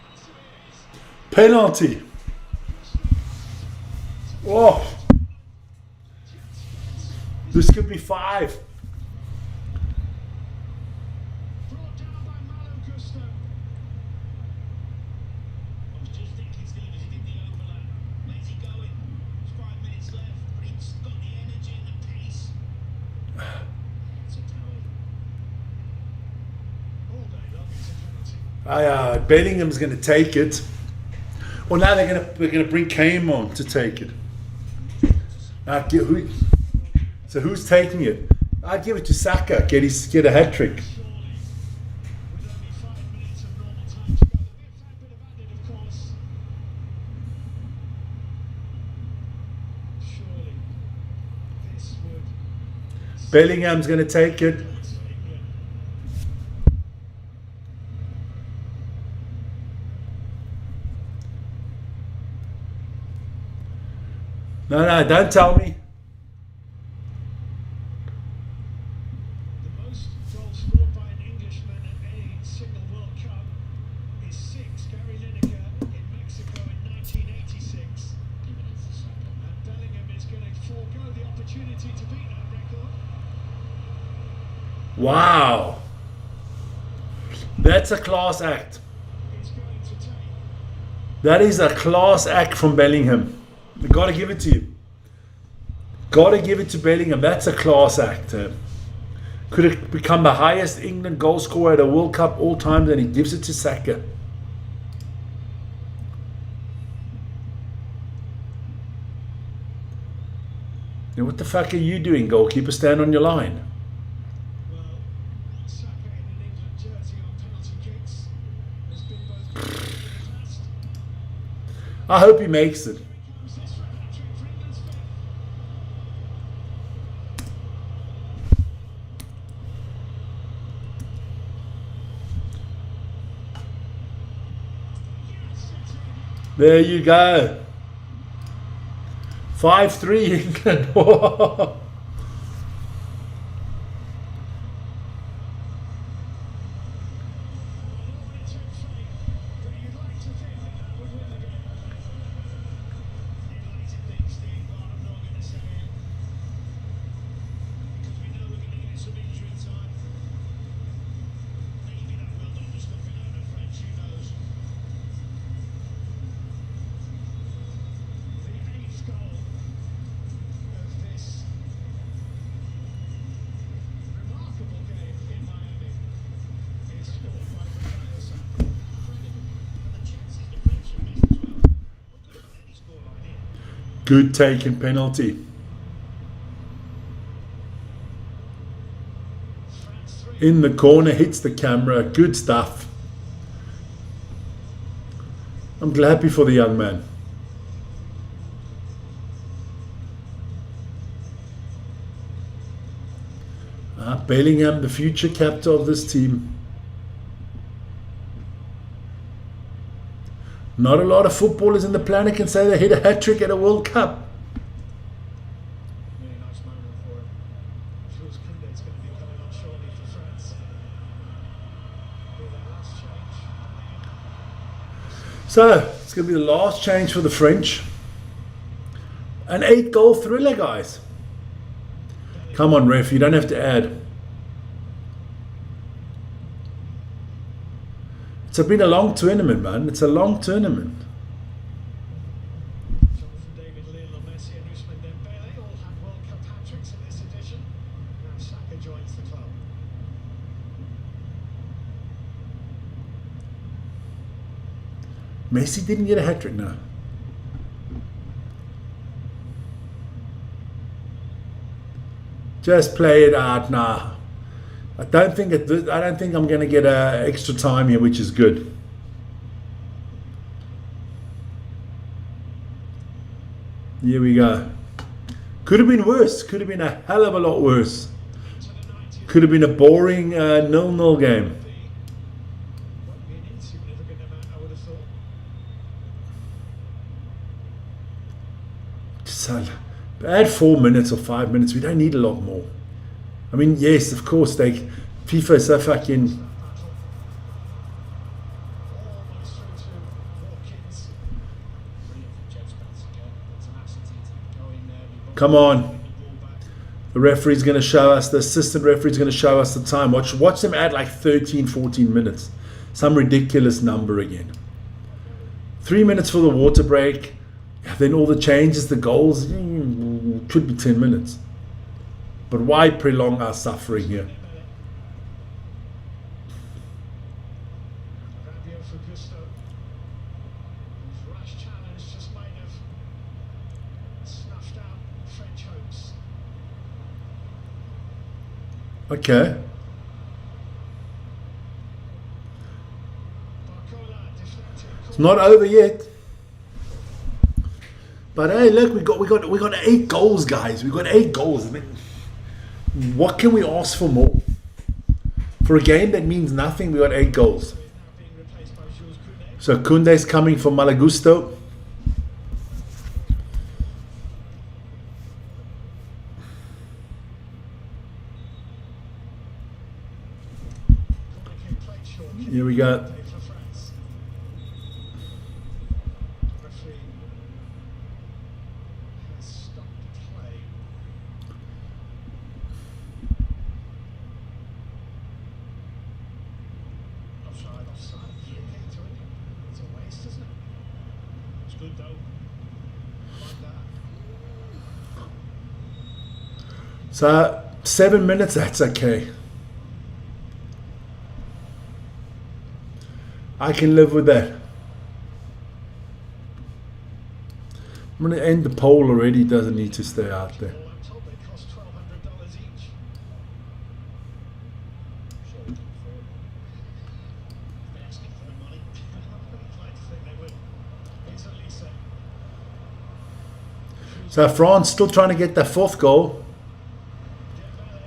Penalty. Oh, this could be 5. Brought down by Malo Gusto. I was just thinking, Steve, as he did the overlap. Where's he going? There's 5 minutes left, but he's got the energy and the pace. It's a towel. All day long, it's a penalty. Bellingham's going to take it. Well, now they're going to bring Kane on to take it. So who's taking it? I'd give it to Saka. Get a hat trick. Surely, with only 5 minutes of normal time to go, there'll be a fair bit of added, of course. Surely, this would Bellingham's going to take it. England. No, don't tell me. The most goals scored by an Englishman at any single World Cup is 6. Gary Lineker in Mexico in 1986. And Bellingham is going to forego the opportunity to beat that record. Wow. That's a class act. He's going to take. That is a class act from Bellingham. We've got to give it to you. Got to give it to Bellingham. That's a class act. Could have become the highest England goal scorer at a World Cup all time, and he gives it to Saka. Now, what the fuck are you doing, goalkeeper? Stand on your line. Well, Saka in an England jersey on penalty kicks has been both good and in the past. I hope he makes it. Comes this for a hat-trick for England's fifth. Yes, it's in. There you go. 5-3 England. Good taken penalty. In the corner, hits the camera. Good stuff. I'm happy for the young man. Bellingham, the future captain of this team. Not a lot of footballers in the planet can say they hit a hat-trick at a World Cup. Really nice moment for him. Jules Koundé's going to be coming on shortly for France. Be their last change. So, it's going to be the last change for the French. An 8-goal thriller, guys. Come on, ref, you don't have to add. It's been a long tournament, man. It's a long tournament. Jonathan David, Lionel Messi and Ousmane Dembele all had World Cup hat-tricks in this edition. Now Saka joins the club. Messi didn't get a hat trick now. Just play it out now. I don't think I'm going to get extra time here, which is good. Here we go. Could have been worse. Could have been a hell of a lot worse. To the 90th, Could have been a boring 0-0 game. won't be an insignificant amount, I would have thought. So, add 4 minutes or 5 minutes. We don't need a lot more. I mean, yes, of course, FIFA is so fucking. Battle. Almost through to Watkins. Brilliant from James Spencer again. Tenacity to go in there. We Come on. won the ball back. The referee's going to show us, the assistant referee's going to show us the time. Watch them add like 13, 14 minutes. Some ridiculous number again. 3 minutes for the water break. Then all the changes, the goals, could be 10 minutes. But why prolong our suffering here? Rabiot for Gusto. His rash challenge just might have snuffed out French hopes. Okay. Barcola deflected. It's not over yet. But hey, look, we got 8 goals, guys. We got 8 goals. I mean, what can we ask for more? For a game that means nothing, we got 8 goals. Is now being replaced by Jules Koundé. So Koundé's coming from Malagusto. Corner kick played short. Here we go. Koundé for France. Referee has stopped play. Offside. Yeah, to it. It's a waste, isn't it? It's good though. I like that. So 7 minutes, that's okay. I can live with that. I'm going to end the poll already. It doesn't need to stay out there. Well, I'm told they cost $1,200 each. Sure we can afford it. They're asking for the money. I'd like to think they will. Here's Elise. So France still trying to get their 4th goal. Dembele.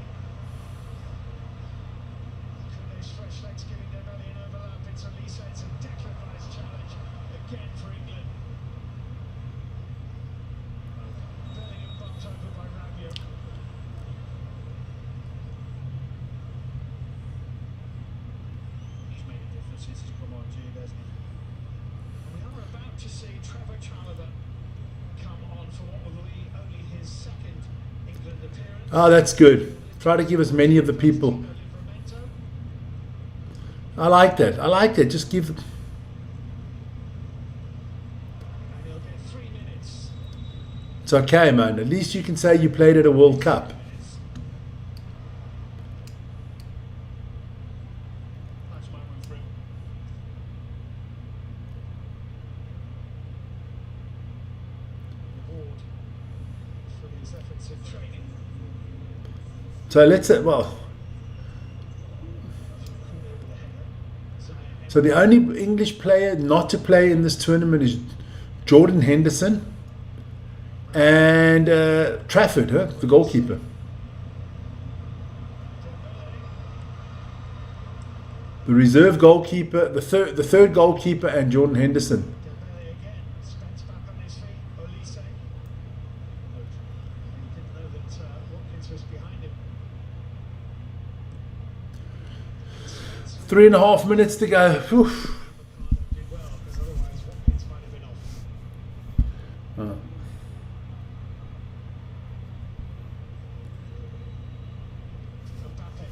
Koundé's fresh legs giving Dembele an overlap. It's Elise. It's a Declan Rice challenge again for England. Bellingham bumped over by Rabiot. He's made a difference since he's come on, Jude, hasn't he? And we are about to see Trevor Chalobah come on for what will be only his second England appearance. Oh, that's good. Try to give as many of the people. Livramento. I like that. I like that. Just give. And he'll get 3 minutes. It's okay, man. At least you can say you played at a World Cup. That's my run through. Reward for his efforts of training. So let's say, well, Koundé with a header. Zaire so the only English player not to play in this tournament is Jordan Henderson and Trafford, the goalkeeper. The reserve goalkeeper, the third goalkeeper, and Jordan Henderson. Dembele again, Spence back on his feet, Olise. He didn't know that Watkins was behind him. 3.5 minutes to go. Whew. Ricardo did well, because otherwise Watkins might have been off. Oh. Mbappe.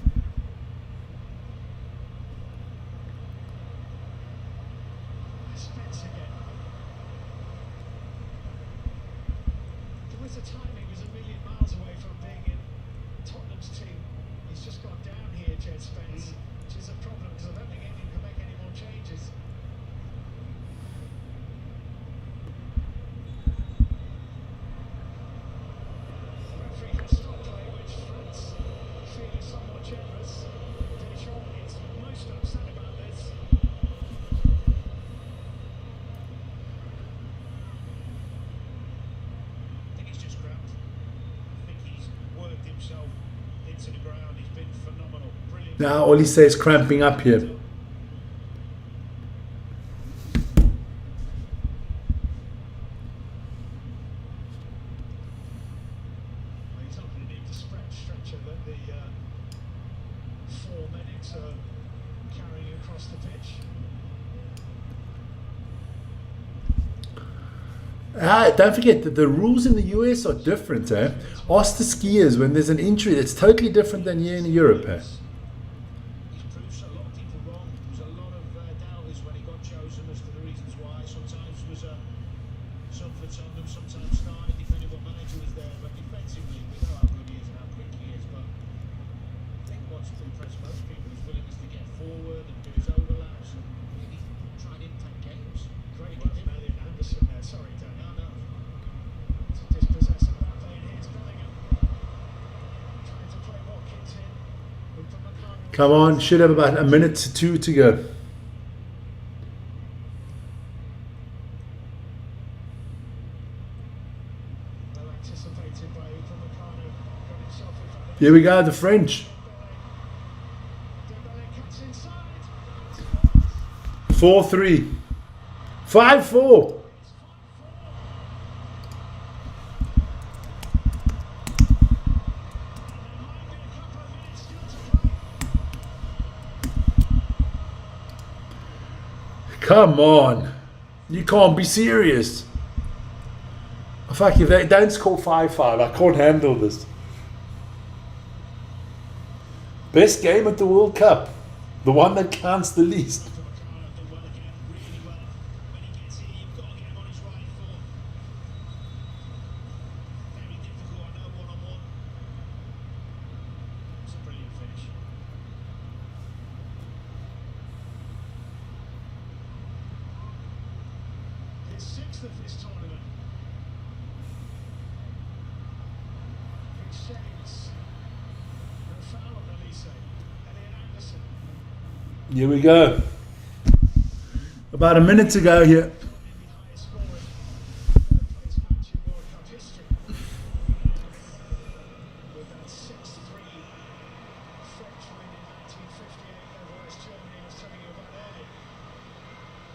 Now all he says cramping up here. Well, he's not going to need the stretcher that the four medics are carrying across the pitch. Don't forget that the rules in the US are different. Ask the skiers when there's an injury. It's totally different than here in Europe. He's proved a lot of people wrong. There was a lot of doubters when he got chosen as to the reasons why. Sometimes it was some for Tottenham, sometimes Sky, depending what manager was there. But defensively, we know how good he is and how quick he is. But I think what's impressed most people is willingness to get forward and do his overlaps and really try and impact games. Great. Well, Elliot Anderson there. Sorry, Dan. No. To dispossess Mbappe, and here's Bellingham. Trying to play Watkins in. With McCartney. Come on, should have about a minute to 2 to go. Well anticipated by Upamecano. Got himself in front of Here we go, the French. Dembele cuts inside. 4-3. 5-4. Come on. You can't be serious. Fuck, if they don't score 5-5, I can't handle this. Best game at the World Cup. The one that counts the least. Upamecano did well again, really well. When he gets here, you've got to get him on his right foot. Very difficult, I know, one-on-one. It's a brilliant finish. His sixth of this tournament. Rich James. And a foul on Elise. Elliot Anderson. Here we go. About a minute to go here. The highest scoring third place match in World Cup history. With that 6-3 French win in 1958 over West Germany, I was telling you about earlier.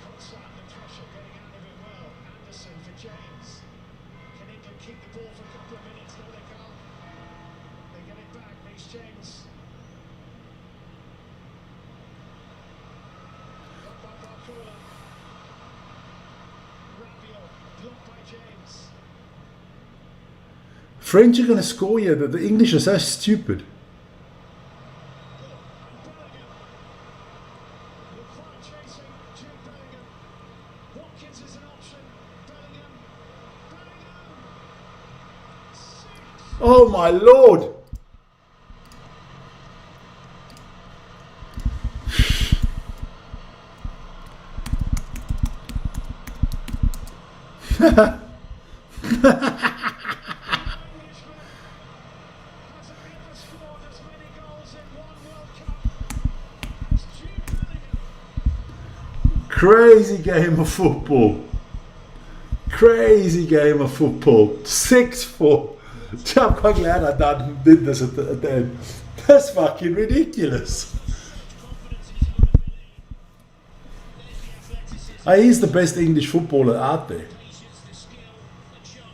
Cross under pressure, getting out of it well. Anderson for James. Can England keep the ball for a couple of minutes? No, they can't. They get it back, Reece James. Blocked by Barcola. Rabiot, blocked by James. French are going to score here. The English are so stupid. Bellingham. Required chasing. Jude Bellingham. Watkins is an option. Bellingham. Six. Oh my lord. Englishman hasn't ever scored as many goals in one World Cup as Jude Bellingham. Crazy game of football. Crazy game of football. 6-4. I'm quite glad I did this at the end. That's fucking ridiculous. Confidence in his own ability. There's the athleticism, He's the best English footballer out there. patience, the skill, the jump.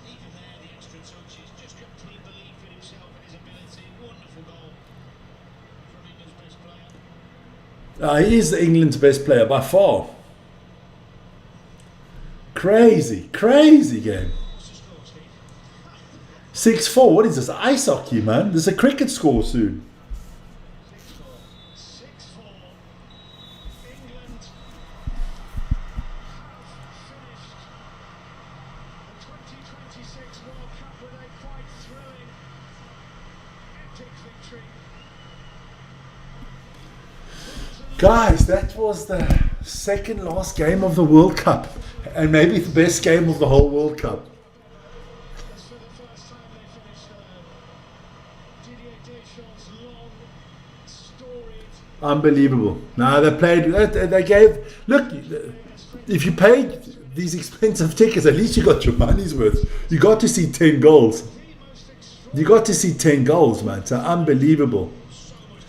Even there, the extra touches, just complete belief in himself and his ability. Wonderful goal from England's best player. He is England's best player by far. Crazy, crazy game. What's the score, Steve? 6-4. What is this? Ice hockey, man. There's a cricket score soon. 6-4. England have finished the 2026 World Cup with a quite thrilling, epic victory. Guys, that was the second last game of the World Cup. And maybe the best game of the whole World Cup. As for the first time they finished Didier Deschamps' long, storied Unbelievable. No, they played. They gave. Look, if you paid these expensive tickets, at least you got your money's worth. You got to see 10 goals. the most extraordinary You got to see 10 goals, man. It's unbelievable. so much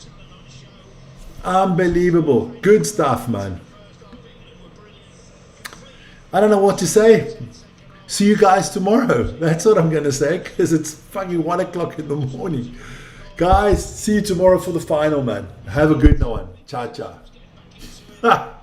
Unbelievable. Good stuff, man. I don't know what to say. See you guys tomorrow. That's what I'm going to say, because it's fucking 1 o'clock in the morning. Guys, see you tomorrow for the final, man. Have a good one. Ciao, ciao.